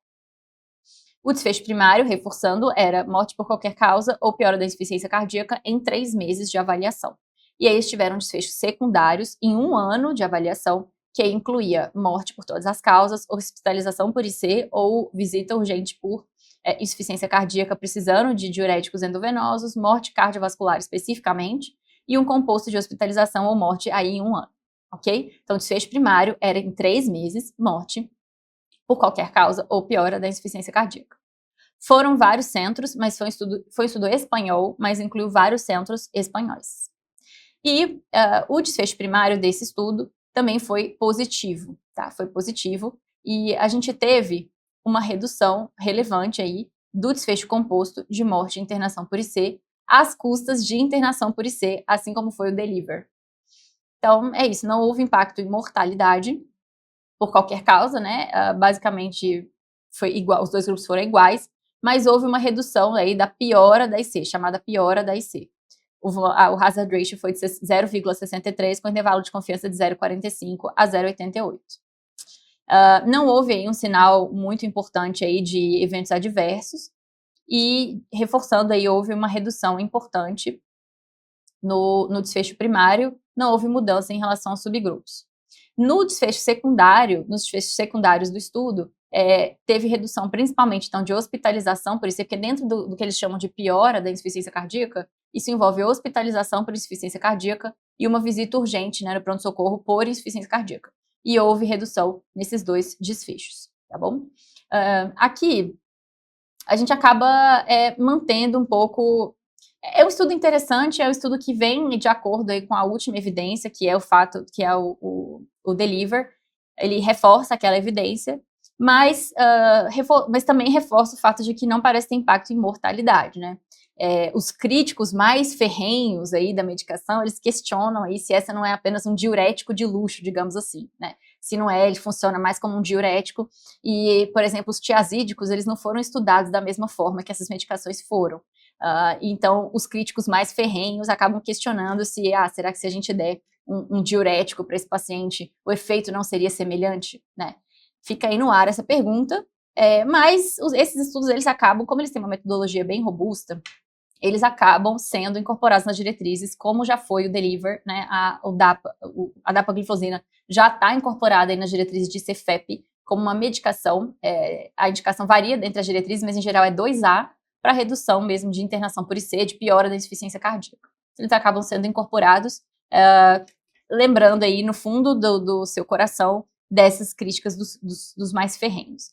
O desfecho primário, reforçando, era morte por qualquer causa ou piora da insuficiência cardíaca em 3 meses de avaliação. E aí eles tiveram desfechos secundários em 1 ano de avaliação, que incluía morte por todas as causas, hospitalização por IC ou visita urgente por insuficiência cardíaca precisando de diuréticos endovenosos, morte cardiovascular especificamente, e um composto de hospitalização ou morte aí em 1 ano, ok? Então, o desfecho primário era em 3 meses, morte por qualquer causa ou piora da insuficiência cardíaca. Foram vários centros, mas foi um estudo espanhol, mas incluiu vários centros espanhóis. E o desfecho primário desse estudo também foi positivo, tá? Foi positivo, e a gente teve uma redução relevante aí do desfecho composto de morte e internação por IC, às custas de internação por IC, assim como foi o DELIVER. Então, é isso, não houve impacto em mortalidade por qualquer causa, né? Basicamente, foi igual, os dois grupos foram iguais, mas houve uma redução aí da piora da IC, chamada piora da IC. O hazard ratio foi de 0,63, com intervalo de confiança de 0,45 a 0,88. Não houve aí um sinal muito importante aí de eventos adversos, e, reforçando aí, houve uma redução importante no desfecho primário, não houve mudança em relação aos subgrupos. Nos desfechos secundários do estudo, teve redução principalmente então de hospitalização, por isso é que dentro do que eles chamam de piora da insuficiência cardíaca, isso envolve hospitalização por insuficiência cardíaca e uma visita urgente, né, no pronto-socorro por insuficiência cardíaca. E houve redução nesses dois desfechos, tá bom? Aqui, a gente acaba mantendo um pouco... É um estudo interessante, é um estudo que vem de acordo aí com a última evidência, que é o fato, que é o DELIVER. Ele reforça aquela evidência, mas também reforça o fato de que não parece ter impacto em mortalidade, né? Os críticos mais ferrenhos aí da medicação, eles questionam aí se essa não é apenas um diurético de luxo, digamos assim, né? Se não é, ele funciona mais como um diurético e, por exemplo, os tiazídicos, eles não foram estudados da mesma forma que essas medicações foram. Então, os críticos mais ferrenhos acabam questionando se, será que se a gente der um diurético para esse paciente, o efeito não seria semelhante, né? Fica aí no ar essa pergunta, mas esses estudos, eles acabam, como eles têm uma metodologia bem robusta, eles acabam sendo incorporados nas diretrizes, como já foi o DELIVER, né? A dapagliflozina já está incorporada aí nas diretrizes de Cefep como uma medicação. A indicação varia entre as diretrizes, mas em geral é 2A, para redução mesmo de internação por IC, de piora da insuficiência cardíaca. Eles acabam sendo incorporados, lembrando aí no fundo do seu coração dessas críticas dos mais ferrenhos.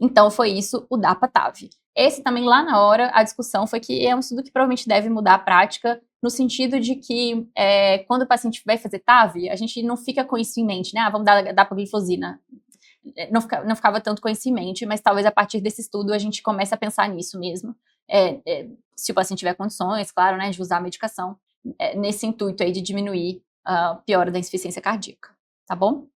Então foi isso o DAPA-TAV. Esse também lá na hora a discussão foi que é um estudo que provavelmente deve mudar a prática, no sentido de que quando o paciente vai fazer TAV, a gente não fica com isso em mente, né? Vamos dar dapagliflozina. Não ficava tanto com isso em mente, mas talvez a partir desse estudo a gente comece a pensar nisso mesmo. Se o paciente tiver condições, claro, né, de usar a medicação, nesse intuito aí de diminuir a piora da insuficiência cardíaca, tá bom?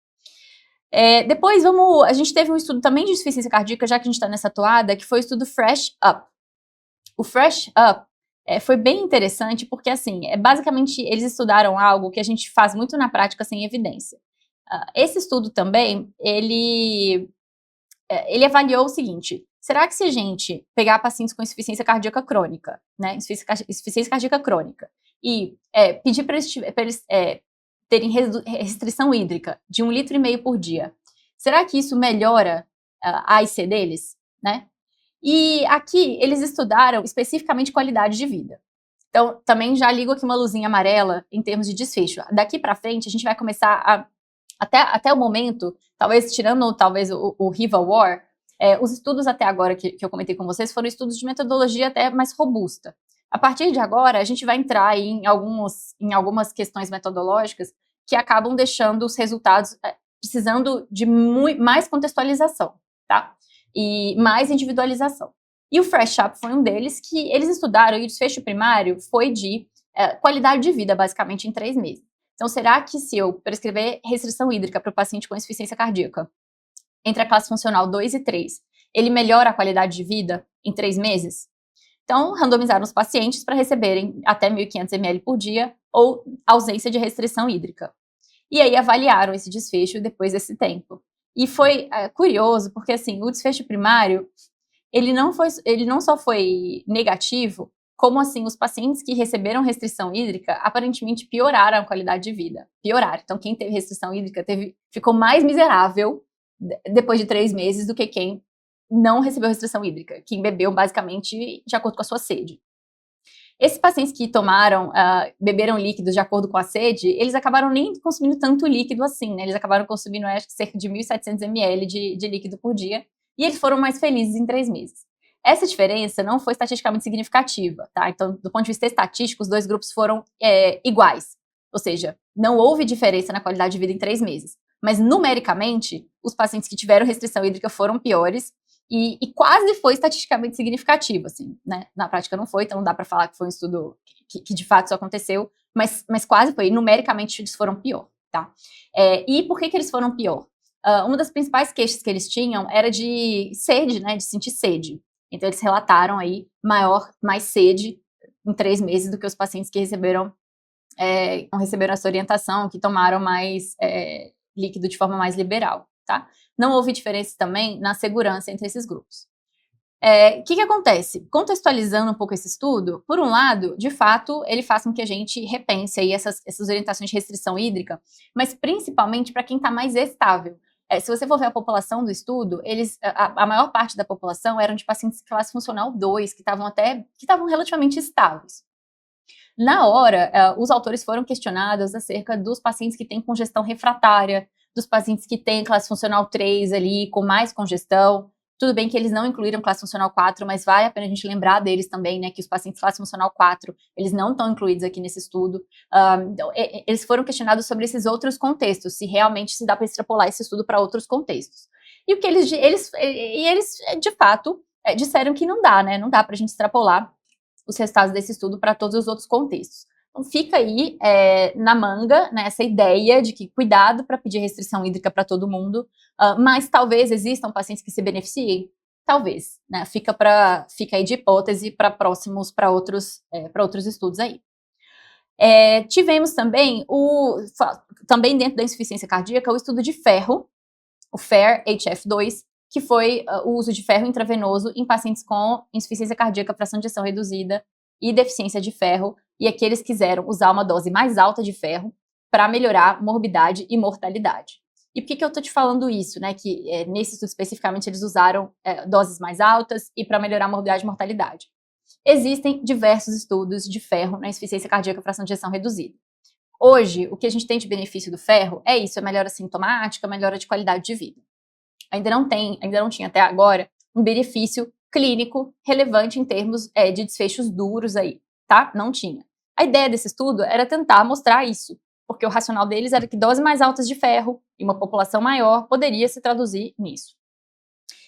Depois a gente teve um estudo também de insuficiência cardíaca, já que a gente está nessa toada, que foi o estudo Fresh Up. O Fresh Up foi bem interessante porque, assim, basicamente eles estudaram algo que a gente faz muito na prática sem evidência. Esse estudo também, ele avaliou o seguinte: será que se a gente pegar pacientes com insuficiência cardíaca crônica, né, insuficiência cardíaca crônica, e pedir para eles terem restrição hídrica de 1,5 litro por dia, será que isso melhora a AIC deles, né? E aqui eles estudaram especificamente qualidade de vida. Então, também já ligo aqui uma luzinha amarela em termos de desfecho. Daqui para frente, a gente vai começar até o momento, talvez tirando o Riva War, os estudos até agora que eu comentei com vocês foram estudos de metodologia até mais robusta. A partir de agora, a gente vai entrar aí em algumas questões metodológicas que acabam deixando os resultados precisando de mais contextualização, tá? E mais individualização. E o Fresh Up foi um deles que eles estudaram, e o desfecho primário foi de qualidade de vida, basicamente, em 3 meses. Então, será que se eu prescrever restrição hídrica para o paciente com insuficiência cardíaca, entre a classe funcional 2 e 3, ele melhora a qualidade de vida em 3 meses? Então, randomizaram os pacientes para receberem até 1.500 ml por dia ou ausência de restrição hídrica. E aí avaliaram esse desfecho depois desse tempo. E foi curioso, porque assim, o desfecho primário, ele não só foi negativo, como assim, os pacientes que receberam restrição hídrica aparentemente pioraram a qualidade de vida. Pioraram. Então, quem teve restrição hídrica ficou mais miserável depois de 3 meses do que quem não recebeu restrição hídrica, quem bebeu basicamente de acordo com a sua sede. Esses pacientes que beberam líquidos de acordo com a sede, eles acabaram nem consumindo tanto líquido assim, né? Eles acabaram consumindo, acho que cerca de 1.700 ml de líquido por dia, e eles foram mais felizes em 3 meses. Essa diferença não foi estatisticamente significativa, tá? Então, do ponto de vista estatístico, os 2 grupos foram iguais. Ou seja, não houve diferença na qualidade de vida em 3 meses. Mas, numericamente, os pacientes que tiveram restrição hídrica foram piores e quase foi estatisticamente significativo, assim, né? Na prática não foi, então não dá para falar que foi um estudo que de fato isso aconteceu, mas quase foi. E, numericamente, eles foram pior, tá? E por que eles foram pior? Uma das principais queixas que eles tinham era de sede, né? De sentir sede. Então, eles relataram aí mais sede em 3 meses do que os pacientes que receberam essa orientação, que tomaram mais líquido de forma mais liberal, tá? Não houve diferença também na segurança entre esses grupos. O que acontece? Contextualizando um pouco esse estudo, por um lado, de fato, ele faz com que a gente repense aí essas orientações de restrição hídrica, mas principalmente para quem está mais estável. se você for ver a população do estudo, a maior parte da população eram de pacientes de classe funcional 2, que estavam relativamente estáveis. Na hora, os autores foram questionados acerca dos pacientes que têm congestão refratária, dos pacientes que têm classe funcional 3 ali, com mais congestão. Tudo bem que eles não incluíram classe funcional 4, mas vale a pena a gente lembrar deles também, né, que os pacientes classe funcional 4, eles não estão incluídos aqui nesse estudo. Então, eles foram questionados sobre esses outros contextos, se realmente se dá para extrapolar esse estudo para outros contextos. E o que eles de fato, disseram que não dá, né, não dá para a gente extrapolar os resultados desse estudo para todos os outros contextos. Então fica aí na manga, né, essa ideia de que cuidado para pedir restrição hídrica para todo mundo, mas talvez existam pacientes que se beneficiem, talvez, né, fica aí de hipótese para outros estudos aí. Tivemos também também dentro da insuficiência cardíaca o estudo de ferro, o FAIR-HF2, que foi o uso de ferro intravenoso em pacientes com insuficiência cardíaca, fração de ejeção reduzida e deficiência de ferro, e aqui eles quiseram usar uma dose mais alta de ferro para melhorar morbidade e mortalidade. E por que eu estou te falando isso, né? Que nesse estudo especificamente eles usaram doses mais altas e para melhorar morbidade e mortalidade. Existem diversos estudos de ferro na insuficiência cardíaca, fração de ejeção reduzida. Hoje, o que a gente tem de benefício do ferro é isso, a melhora sintomática, a melhora de qualidade de vida. Ainda não tinha até agora um benefício clínico relevante em termos de desfechos duros aí, tá? Não tinha. A ideia desse estudo era tentar mostrar isso, porque o racional deles era que doses mais altas de ferro em uma população maior poderia se traduzir nisso.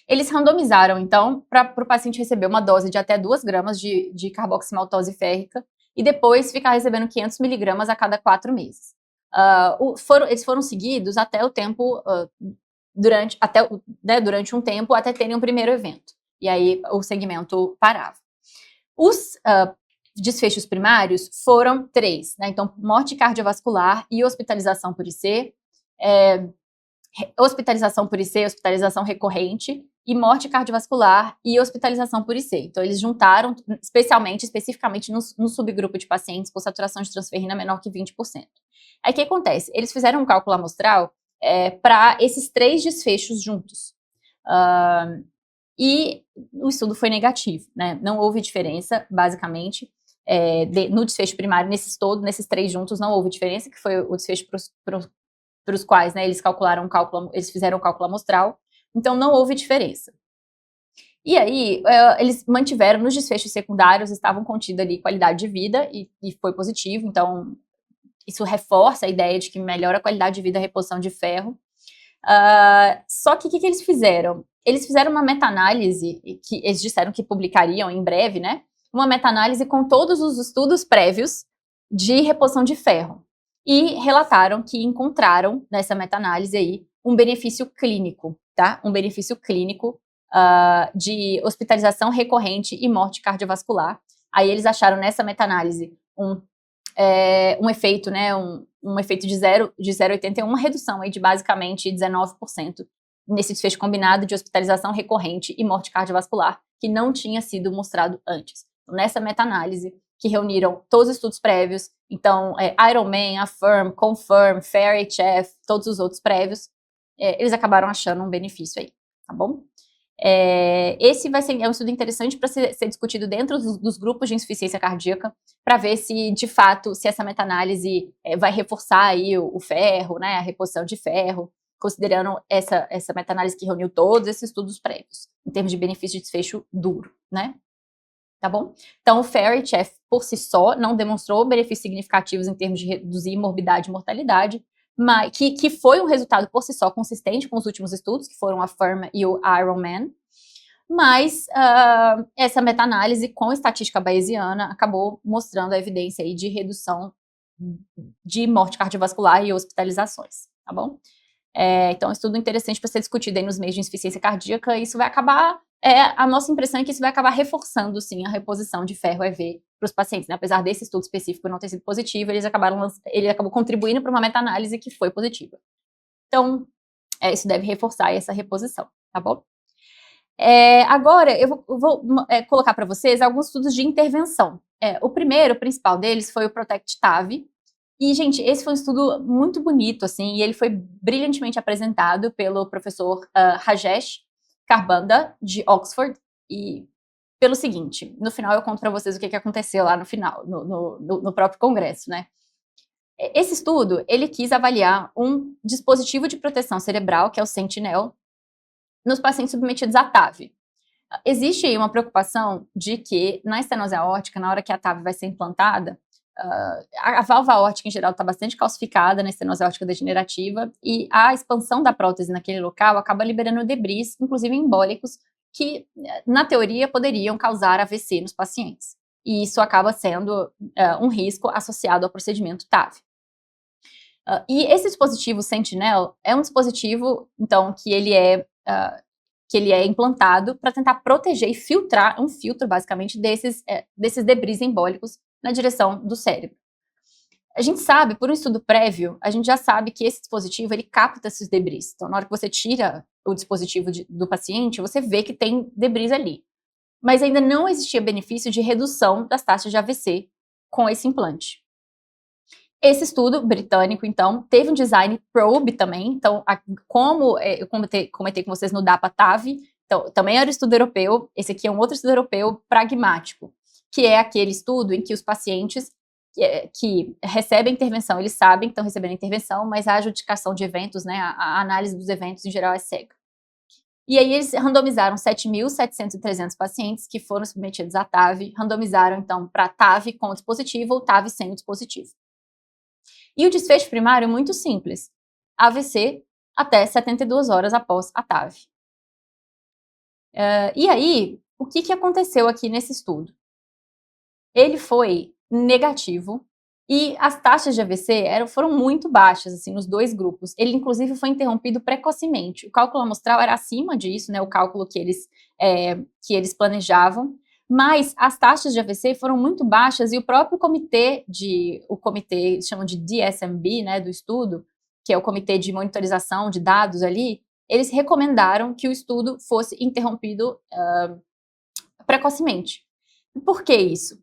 Eles randomizaram, então, para o paciente receber uma dose de até 2 gramas de carboximaltose férrica e depois ficar recebendo 500 miligramas a cada 4 meses. Eles foram seguidos até o tempo durante um tempo até terem um primeiro evento. E aí o segmento parava. Os desfechos primários foram 3, né? Então, morte cardiovascular e hospitalização por IC, hospitalização por IC, hospitalização recorrente, e morte cardiovascular e hospitalização por IC. Então, eles juntaram, especificamente no subgrupo de pacientes com saturação de transferrina menor que 20%. Aí, o que acontece? Eles fizeram um cálculo amostral para esses 3 desfechos juntos. E o estudo foi negativo, né? Não houve diferença, basicamente, no desfecho primário, nesses 3 juntos, não houve diferença, que foi o desfecho para os quais, né, eles fizeram um cálculo amostral, então não houve diferença. E aí, eles mantiveram, nos desfechos secundários, estavam contidos ali qualidade de vida, e foi positivo, então isso reforça a ideia de que melhora a qualidade de vida a reposição de ferro. Só que o que eles fizeram? Eles fizeram uma meta-análise, que eles disseram que publicariam em breve, né? Uma meta-análise com todos os estudos prévios de reposição de ferro. E relataram que encontraram, nessa meta-análise aí, um benefício clínico, tá? Um benefício clínico de hospitalização recorrente e morte cardiovascular. Aí eles acharam nessa meta-análise um efeito, né, um efeito de 0,81, uma redução aí de basicamente 19% nesse desfecho combinado de hospitalização recorrente e morte cardiovascular, que não tinha sido mostrado antes. Então, nessa meta-análise, que reuniram todos os estudos prévios, então, Ironman, Affirm, Confirm, FAIR-HF, todos os outros prévios, eles acabaram achando um benefício aí, tá bom? Esse é um estudo interessante para ser discutido dentro dos grupos de insuficiência cardíaca, para ver se, de fato, se essa meta-análise vai reforçar aí o ferro, né, a reposição de ferro, considerando essa meta-análise que reuniu todos esses estudos prévios, em termos de benefício de desfecho duro, né? Tá bom? Então, o FAIR-HF, por si só, não demonstrou benefícios significativos em termos de reduzir morbidade e mortalidade, mas que foi um resultado por si só consistente com os últimos estudos, que foram a Affirm e o Ironman, mas essa meta-análise com estatística bayesiana acabou mostrando a evidência aí de redução de morte cardiovascular e hospitalizações, tá bom? Então, é um estudo interessante para ser discutido aí nos meios de insuficiência cardíaca, e isso vai acabar, a nossa impressão é que isso vai acabar reforçando, sim, a reposição de ferro EV para os pacientes, né? Apesar desse estudo específico não ter sido positivo, ele acabou contribuindo para uma meta-análise que foi positiva. Então, isso deve reforçar essa reposição, tá bom? Agora, eu vou colocar para vocês alguns estudos de intervenção. O principal deles foi o PROTECT-TAV, E, gente, esse foi um estudo muito bonito, assim, e ele foi brilhantemente apresentado pelo professor Rajesh Kharbanda, de Oxford, e pelo seguinte, no final eu conto para vocês o que aconteceu lá no final, no próprio congresso, né? Esse estudo, ele quis avaliar um dispositivo de proteção cerebral, que é o Sentinel, nos pacientes submetidos à TAV. Existe aí uma preocupação de que na estenose aórtica, na hora que a TAV vai ser implantada, a válvula aórtica em geral está bastante calcificada na estenose aórtica degenerativa e a expansão da prótese naquele local acaba liberando debris, inclusive embólicos, que na teoria poderiam causar AVC nos pacientes. E isso acaba sendo um risco associado ao procedimento TAV. E esse dispositivo Sentinel é um dispositivo, então, que ele é implantado para tentar proteger e filtrar, um filtro basicamente, desses debris embólicos na direção do cérebro. A gente sabe, por um estudo prévio, a gente já sabe que esse dispositivo, ele capta esses debris. Então, na hora que você tira o dispositivo do paciente, você vê que tem debris ali. Mas ainda não existia benefício de redução das taxas de AVC com esse implante. Esse estudo britânico, então, teve um design probe também. Então, como eu comentei com vocês no DAPA-TAV, então, também era um estudo europeu. Esse aqui é um outro estudo europeu pragmático, que é aquele estudo em que os pacientes que recebem intervenção, eles sabem que estão recebendo intervenção, mas a adjudicação de eventos, né, a análise dos eventos em geral é cega. E aí eles randomizaram 7.700 pacientes que foram submetidos à TAV, randomizaram então para TAV com o dispositivo ou TAV sem o dispositivo. E o desfecho primário é muito simples, AVC até 72 horas após a TAV. E aí, o que aconteceu aqui nesse estudo? Ele foi negativo e as taxas de AVC foram muito baixas, assim, nos dois grupos. Ele, inclusive, foi interrompido precocemente. O cálculo amostral era acima disso, né, o cálculo que eles planejavam, mas as taxas de AVC foram muito baixas e o próprio comitê, eles chamam de DSMB, né, do estudo, que é o comitê de monitorização de dados ali, eles recomendaram que o estudo fosse interrompido precocemente. Por que isso?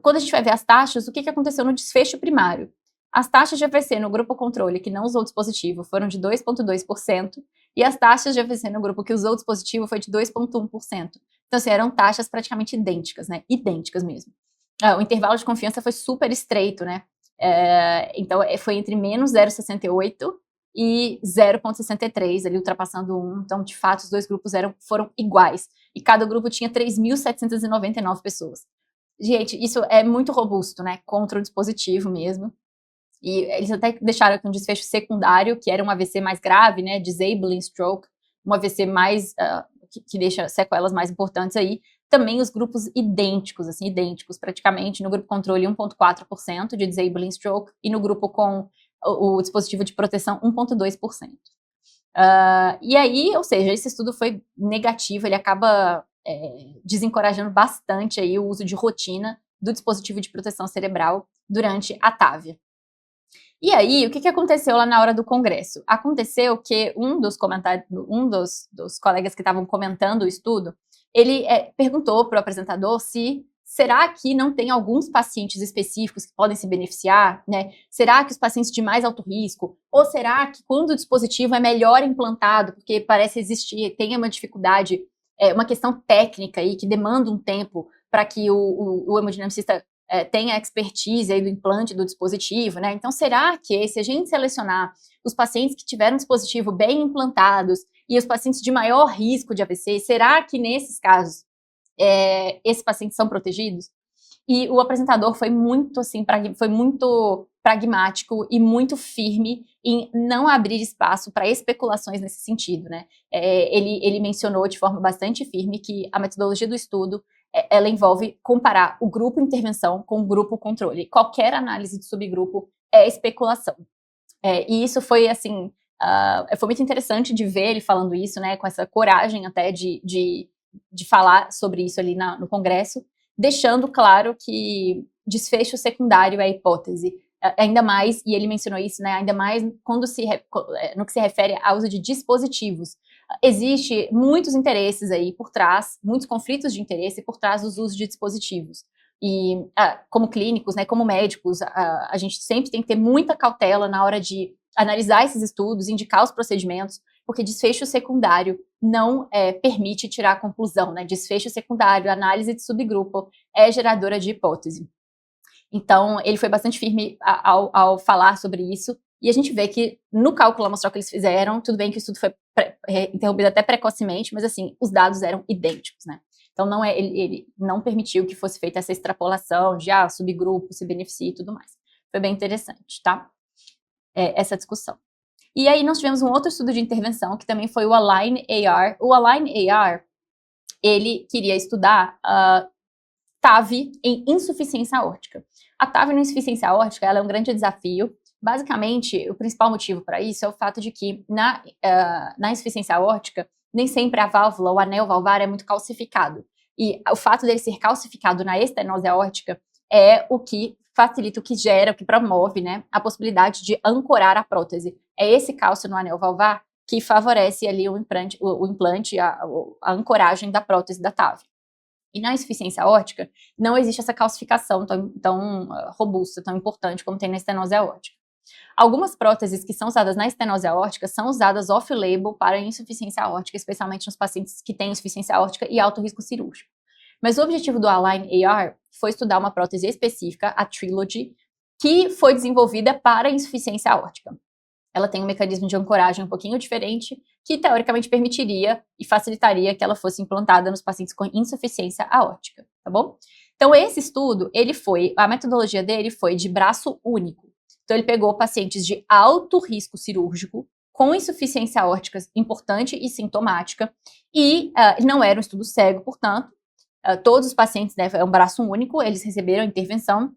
Quando a gente vai ver as taxas, o que aconteceu no desfecho primário? As taxas de AVC no grupo controle que não usou o dispositivo foram de 2,2% e as taxas de AVC no grupo que usou o dispositivo foi de 2,1%. Então, assim, eram taxas praticamente idênticas, né? Idênticas mesmo. O intervalo de confiança foi super estreito, né? Então, foi entre menos 0,68 e 0,63, ali ultrapassando 1. Então, de fato, os dois grupos foram iguais. E cada grupo tinha 3.799 pessoas. Gente, isso é muito robusto, né? Contra o dispositivo mesmo. E eles até deixaram aqui um desfecho secundário, que era um AVC mais grave, né? Disabling stroke, um AVC mais que deixa sequelas mais importantes aí. Também os grupos idênticos, assim, idênticos praticamente. No grupo controle, 1,4% de disabling stroke, e no grupo com o dispositivo de proteção, 1,2%. E aí, ou seja, esse estudo foi negativo, ele acaba desencorajando bastante aí o uso de rotina do dispositivo de proteção cerebral durante a TAV. E aí, o que aconteceu lá na hora do congresso? Aconteceu que um dos colegas que estavam comentando o estudo, ele perguntou para o apresentador se será que não tem alguns pacientes específicos que podem se beneficiar, né? Será que os pacientes de mais alto risco? Ou será que quando o dispositivo é melhor implantado, porque parece existir, tem uma dificuldade, uma questão técnica aí que demanda um tempo para que o hemodinamicista tenha a expertise aí do implante do dispositivo, né? Então, será que se a gente selecionar os pacientes que tiveram um dispositivo bem implantados e os pacientes de maior risco de AVC, será que nesses casos esses pacientes são protegidos? E o apresentador foi muito pragmático e muito firme em não abrir espaço para especulações nesse sentido, né? Ele mencionou de forma bastante firme que a metodologia do estudo ela envolve comparar o grupo intervenção com o grupo controle. Qualquer análise de subgrupo é especulação. E isso foi, assim, foi muito interessante de ver ele falando isso, né, com essa coragem até de falar sobre isso ali no congresso, deixando claro que desfecho secundário é a hipótese. Ainda mais, e ele mencionou isso, né, ainda mais no que se refere ao uso de dispositivos. Existe muitos interesses aí por trás, muitos conflitos de interesse por trás dos usos de dispositivos. E como clínicos, né, como médicos, a gente sempre tem que ter muita cautela na hora de analisar esses estudos, indicar os procedimentos, porque desfecho secundário não permite tirar a conclusão, né? Desfecho secundário, análise de subgrupo é geradora de hipótese. Então, ele foi bastante firme ao falar sobre isso, e a gente vê que no cálculo amostral que eles fizeram, tudo bem que o estudo foi interrompido até precocemente, mas assim, os dados eram idênticos, né? Então, ele não permitiu que fosse feita essa extrapolação de subgrupo se beneficia e tudo mais. Foi bem interessante, tá? Essa discussão. E aí nós tivemos um outro estudo de intervenção, que também foi o ALIGN-AR. O ALIGN-AR, ele queria estudar TAV em insuficiência aórtica. A TAV em insuficiência aórtica, ela é um grande desafio. Basicamente, o principal motivo para isso é o fato de que na insuficiência aórtica, nem sempre a válvula, o anel valvar é muito calcificado. E o fato dele ser calcificado na estenose aórtica é o que facilita, o que gera, o que promove, né, a possibilidade de ancorar a prótese. É esse cálcio no anel valvar que favorece ali o implante, a ancoragem da prótese da TAV. E na insuficiência aórtica, não existe essa calcificação tão robusta, tão importante como tem na estenose aórtica. Algumas próteses que são usadas na estenose aórtica são usadas off-label para insuficiência aórtica, especialmente nos pacientes que têm insuficiência aórtica e alto risco cirúrgico. Mas o objetivo do ALIGN-AR foi estudar uma prótese específica, a Trilogy, que foi desenvolvida para insuficiência aórtica. Ela tem um mecanismo de ancoragem um pouquinho diferente, que teoricamente permitiria e facilitaria que ela fosse implantada nos pacientes com insuficiência aórtica, tá bom? Então, esse estudo, a metodologia dele foi de braço único. Então, ele pegou pacientes de alto risco cirúrgico, com insuficiência aórtica importante e sintomática, e não era um estudo cego, portanto, todos os pacientes, né, é um braço único, eles receberam intervenção,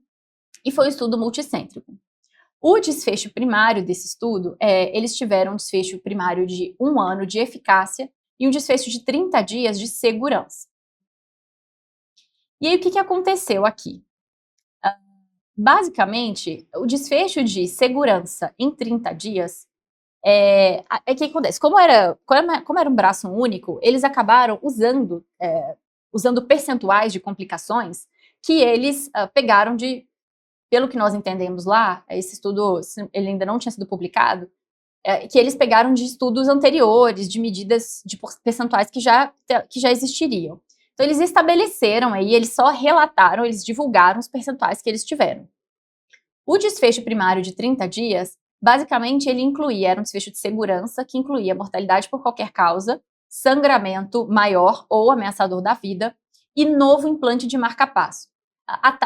e foi um estudo multicêntrico. O desfecho primário desse estudo, eles tiveram um desfecho primário de 1 ano de eficácia e um desfecho de 30 dias de segurança. E aí, o que aconteceu aqui? Basicamente, o desfecho de segurança em 30 dias, o que acontece? Como era um braço único, eles acabaram usando percentuais de complicações que eles pegaram pelo que nós entendemos lá, esse estudo, ele ainda não tinha sido publicado, que eles pegaram de estudos anteriores, de medidas de percentuais que já existiriam. Então, eles estabeleceram aí, eles só relataram, eles divulgaram os percentuais que eles tiveram. O desfecho primário de 30 dias, basicamente, era um desfecho de segurança, que incluía mortalidade por qualquer causa, sangramento maior ou ameaçador da vida, e novo implante de marca-passo.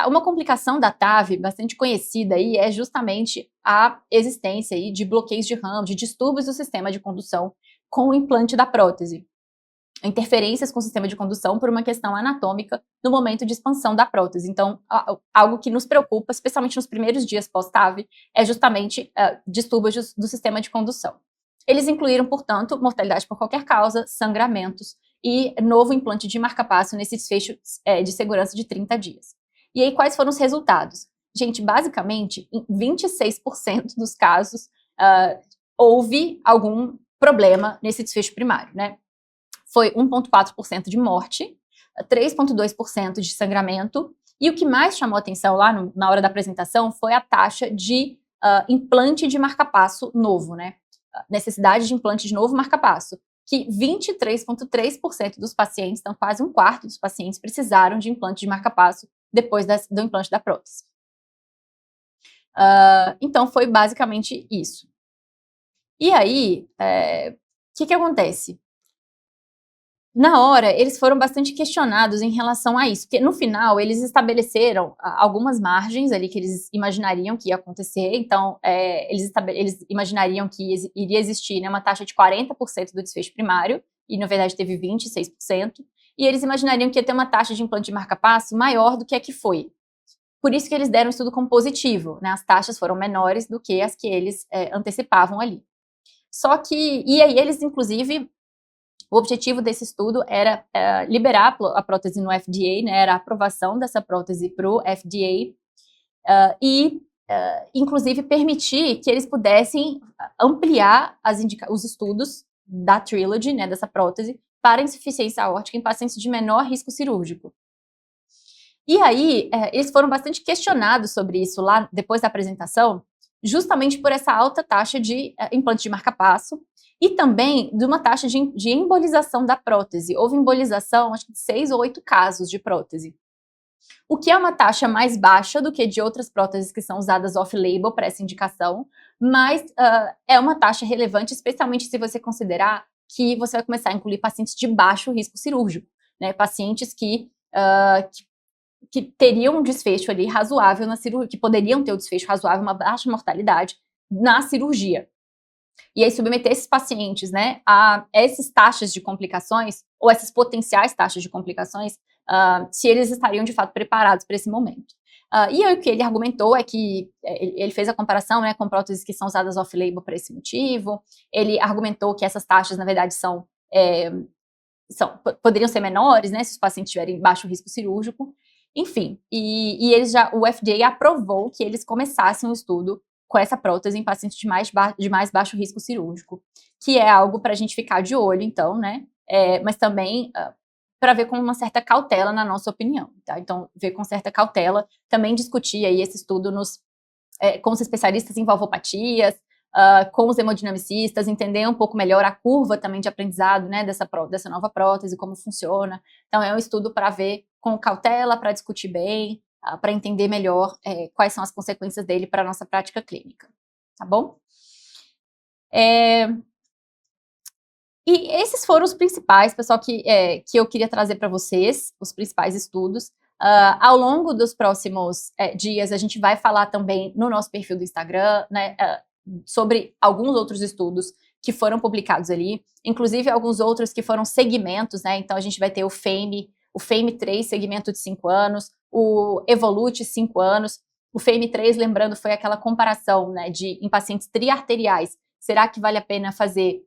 Uma complicação da TAV, bastante conhecida aí, é justamente a existência aí de bloqueios de ramo, de distúrbios do sistema de condução com o implante da prótese. Interferências com o sistema de condução por uma questão anatômica no momento de expansão da prótese. Então, algo que nos preocupa, especialmente nos primeiros dias pós-TAV, é justamente distúrbios do sistema de condução. Eles incluíram, portanto, mortalidade por qualquer causa, sangramentos e novo implante de marca-passo nesse desfecho de segurança de 30 dias. E aí, quais foram os resultados? Gente, basicamente, em 26% dos casos, houve algum problema nesse desfecho primário, né? Foi 1,4% de morte, 3,2% de sangramento, e o que mais chamou atenção lá na hora da apresentação foi a taxa de implante de marca-passo novo, né? Necessidade de implante de novo marca-passo, que 23,3% dos pacientes, então quase 1/4 dos pacientes, precisaram de implante de marca-passo depois do implante da prótese. Então, foi basicamente isso. E aí, o que acontece? Na hora, eles foram bastante questionados em relação a isso, porque no final eles estabeleceram algumas margens ali que eles imaginariam que ia acontecer, então eles imaginariam que iria existir, né, uma taxa de 40% do desfecho primário, e na verdade teve 26%, e eles imaginariam que ia ter uma taxa de implante de marca-passo maior do que a que foi. Por isso que eles deram o estudo como positivo, né, as taxas foram menores do que as que eles antecipavam ali. Só que, e aí eles inclusive, o objetivo desse estudo era liberar a prótese no FDA, né, era a aprovação dessa prótese para o FDA, inclusive permitir que eles pudessem ampliar os estudos da Trilogy, né, dessa prótese, para insuficiência aórtica em pacientes de menor risco cirúrgico. E aí, eles foram bastante questionados sobre isso lá depois da apresentação, justamente por essa alta taxa de implante de marca-passo e também de uma taxa de embolização da prótese. Houve embolização, acho que de 6 ou 8 casos de prótese, o que é uma taxa mais baixa do que de outras próteses que são usadas off-label para essa indicação, mas é uma taxa relevante, especialmente se você considerar que você vai começar a incluir pacientes de baixo risco cirúrgico, né? Pacientes que teriam um desfecho ali razoável na cirurgia, que poderiam ter um desfecho razoável, uma baixa mortalidade na cirurgia. E aí submeter esses pacientes, né, a essas taxas de complicações, ou essas potenciais taxas de complicações, se eles estariam de fato preparados para esse momento. E aí o que ele argumentou é que, ele fez a comparação, né, com próteses que são usadas off-label para esse motivo, ele argumentou que essas taxas, na verdade, poderiam ser menores, né, se os pacientes tiverem baixo risco cirúrgico, enfim, e o FDA aprovou que eles começassem um estudo com essa prótese em pacientes de mais baixo risco cirúrgico, que é algo para a gente ficar de olho, então, né, mas também para ver com uma certa cautela, na nossa opinião, tá? Então, ver com certa cautela, também discutir aí esse estudo com os especialistas em valvopatias, com os hemodinamicistas, entender um pouco melhor a curva também de aprendizado, né, dessa nova prótese, como funciona. Então, é um estudo para ver com cautela, para discutir bem, para entender melhor quais são as consequências dele para a nossa prática clínica, tá bom? E esses foram os principais, pessoal, que eu queria trazer para vocês, os principais estudos. Ao longo dos próximos dias, a gente vai falar também no nosso perfil do Instagram, né, sobre alguns outros estudos que foram publicados ali, inclusive alguns outros que foram segmentos, né, então a gente vai ter o FAME3, segmento de 5 anos, o Evolute, 5 anos, o FAME3, lembrando, foi aquela comparação, né, em pacientes triarteriais, será que vale a pena fazer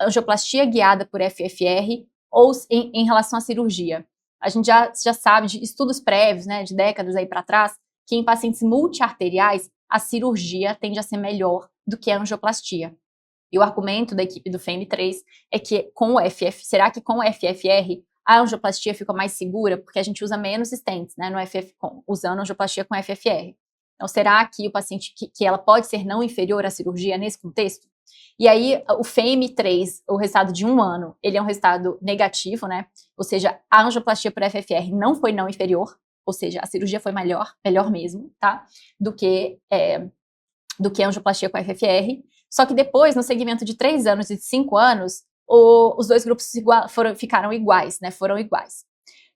angioplastia guiada por FFR ou em relação à cirurgia? A gente já sabe de estudos prévios, né, de décadas aí para trás, que em pacientes multiarteriais, a cirurgia tende a ser melhor do que a angioplastia. E o argumento da equipe do FAME3 é que será que com o FFR a angioplastia fica mais segura? Porque a gente usa menos stents, né, usando angioplastia com FFR. Então, será que o paciente, que ela pode ser não inferior à cirurgia nesse contexto? E aí, o FAME3, o resultado de 1 ano, ele é um resultado negativo, né? Ou seja, a angioplastia por FFR não foi não inferior, ou seja, a cirurgia foi melhor mesmo, tá? Do que a angioplastia com FFR. Só que depois, no segmento de 3 anos e de 5 anos, os dois grupos ficaram iguais, né? Foram iguais.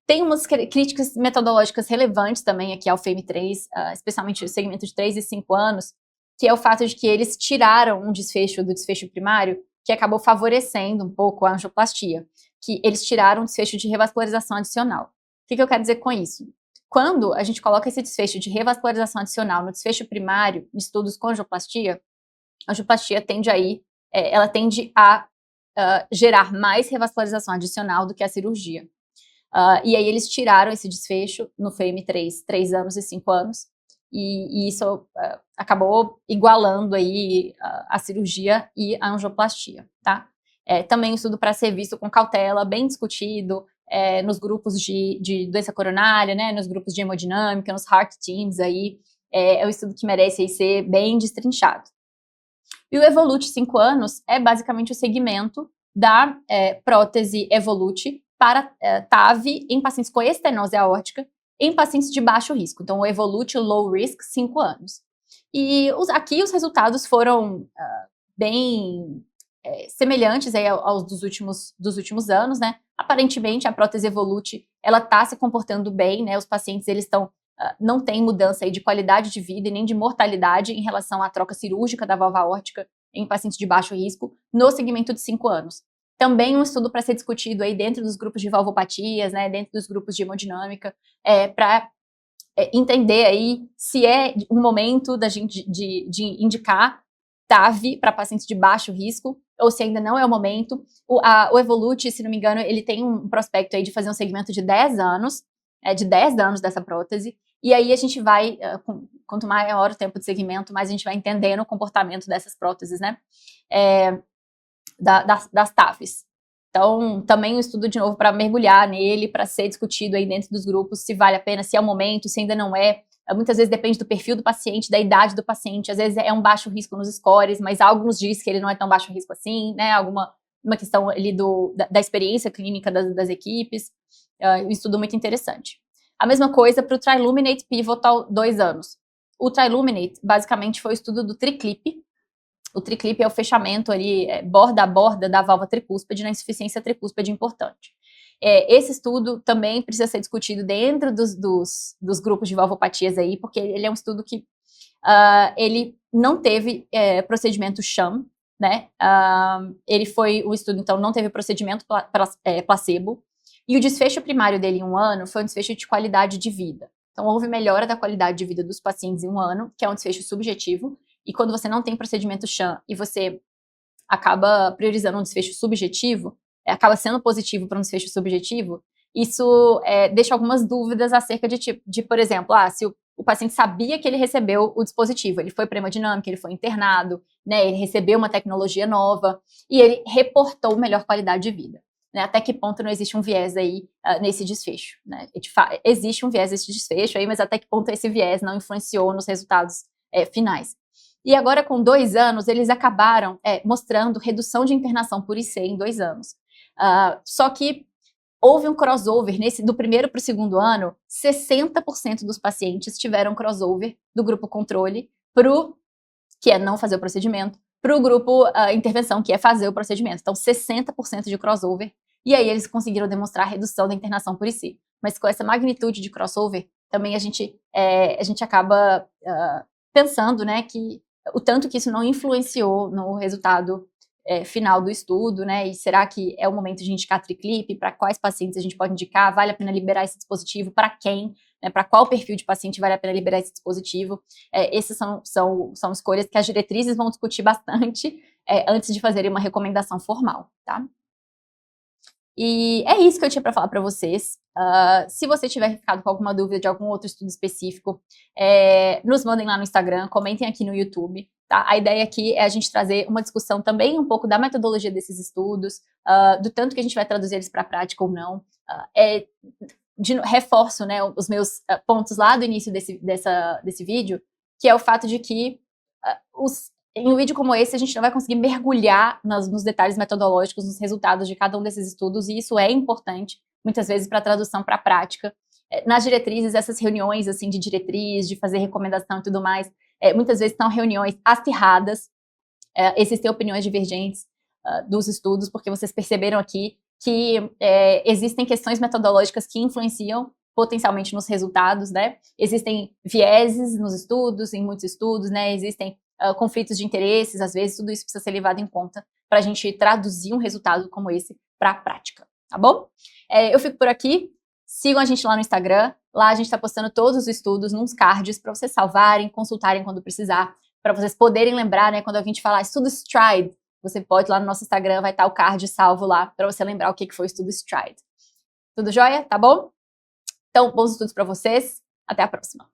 Tem umas críticas metodológicas relevantes também aqui ao FAME3, especialmente no segmento de 3 e 5 anos, que é o fato de que eles tiraram um desfecho do desfecho primário que acabou favorecendo um pouco a angioplastia, que eles tiraram o desfecho de revascularização adicional. O que eu quero dizer com isso? Quando a gente coloca esse desfecho de revascularização adicional no desfecho primário, em estudos com angioplastia, a angioplastia tende a gerar mais revascularização adicional do que a cirurgia. E aí eles tiraram esse desfecho no FAME3, 3 anos e 5 anos, e isso acabou igualando aí a cirurgia e a angioplastia, tá? Também um estudo para ser visto com cautela, bem discutido, nos grupos de doença coronária, né, nos grupos de hemodinâmica, nos heart teams aí, é um estudo que merece aí ser bem destrinchado. E o Evolute 5 anos é basicamente o segmento da prótese Evolute para TAV em pacientes com estenose aórtica, em pacientes de baixo risco. Então, o Evolute Low Risk, 5 anos. E aqui os resultados foram bem semelhantes aí aos dos últimos anos, né? Aparentemente, a prótese Evolute, ela está se comportando bem, né? Os pacientes, eles não têm mudança aí de qualidade de vida e nem de mortalidade em relação à troca cirúrgica da válvula aórtica em pacientes de baixo risco no segmento de 5 anos. Também um estudo para ser discutido aí dentro dos grupos de valvopatias, né, dentro dos grupos de hemodinâmica, para entender aí se é um momento da gente de indicar TAV para pacientes de baixo risco, ou se ainda não é o momento. O Evolute, se não me engano, ele tem um prospecto aí de fazer um segmento de 10 anos, dessa prótese, e aí a gente vai, quanto maior o tempo de segmento, mais a gente vai entendendo o comportamento dessas próteses, né, das TAVs. Então, também um estudo, de novo, para mergulhar nele, para ser discutido aí dentro dos grupos, se vale a pena, se é o momento, se ainda não é. Muitas vezes depende do perfil do paciente, da idade do paciente, às vezes é um baixo risco nos scores, mas algo nos diz que ele não é tão baixo risco assim, né? Uma questão ali da experiência clínica das equipes. Um estudo muito interessante. A mesma coisa para o Triluminate Pivotal 2 anos. O Triluminate, basicamente, foi o estudo do TriClip. O TriClip é o fechamento ali, borda a borda da válvula tricúspide na insuficiência tricúspide importante. Esse estudo também precisa ser discutido dentro dos grupos de valvopatias aí, porque ele é um estudo que ele não teve procedimento sham, né? Ele foi o estudo, então, não teve procedimento placebo, e o desfecho primário dele em 1 ano foi um desfecho de qualidade de vida. Então, houve melhora da qualidade de vida dos pacientes em 1 ano, que é um desfecho subjetivo, e quando você não tem procedimento sham e você acaba priorizando um desfecho subjetivo, acaba sendo positivo para um desfecho subjetivo, isso deixa algumas dúvidas acerca de por exemplo, se o paciente sabia que ele recebeu o dispositivo, ele foi para hemodinâmica, ele foi internado, né, ele recebeu uma tecnologia nova e ele reportou melhor qualidade de vida. Né, até que ponto não existe um viés aí nesse desfecho? Né? Existe um viés nesse desfecho aí, mas até que ponto esse viés não influenciou nos resultados finais? E agora, com 2 anos, eles acabaram mostrando redução de internação por IC em 2 anos. Só que houve um crossover, do primeiro para o segundo ano, 60% dos pacientes tiveram crossover do grupo controle que é não fazer o procedimento, para o grupo intervenção, que é fazer o procedimento. Então, 60% de crossover, e aí eles conseguiram demonstrar redução da internação por IC. Mas com essa magnitude de crossover, também a gente acaba pensando, né, que o tanto que isso não influenciou no resultado final do estudo, né, e será que é o momento de indicar TriClip, para quais pacientes a gente pode indicar, vale a pena liberar esse dispositivo, para quem, né, para qual perfil de paciente vale a pena liberar esse dispositivo. Essas são escolhas que as diretrizes vão discutir bastante antes de fazerem uma recomendação formal, tá? E é isso que eu tinha para falar para vocês. Se você tiver ficado com alguma dúvida de algum outro estudo específico, nos mandem lá no Instagram, comentem aqui no YouTube. Tá? A ideia aqui é a gente trazer uma discussão também um pouco da metodologia desses estudos, do tanto que a gente vai traduzir eles para a prática ou não. Reforço, né, os meus pontos lá do início desse vídeo, que é o fato de que em um vídeo como esse, a gente não vai conseguir mergulhar nos detalhes metodológicos, nos resultados de cada um desses estudos, e isso é importante, muitas vezes, para a tradução para a prática. Nas diretrizes, essas reuniões assim, de diretriz, de fazer recomendação e tudo mais, muitas vezes são reuniões acirradas, existem opiniões divergentes dos estudos, porque vocês perceberam aqui que existem questões metodológicas que influenciam potencialmente nos resultados, né? Existem vieses nos estudos, em muitos estudos, né? Existem conflitos de interesses, às vezes tudo isso precisa ser levado em conta para a gente traduzir um resultado como esse para a prática, tá bom? Eu fico por aqui, sigam a gente lá no Instagram, lá a gente está postando todos os estudos nos cards para vocês salvarem, consultarem quando precisar, para vocês poderem lembrar, né, quando a gente falar estudo STRIDE, você pode lá no nosso Instagram, vai estar o card salvo lá para você lembrar o que foi o estudo STRIDE. Tudo jóia? Tá bom? Então, bons estudos para vocês, até a próxima.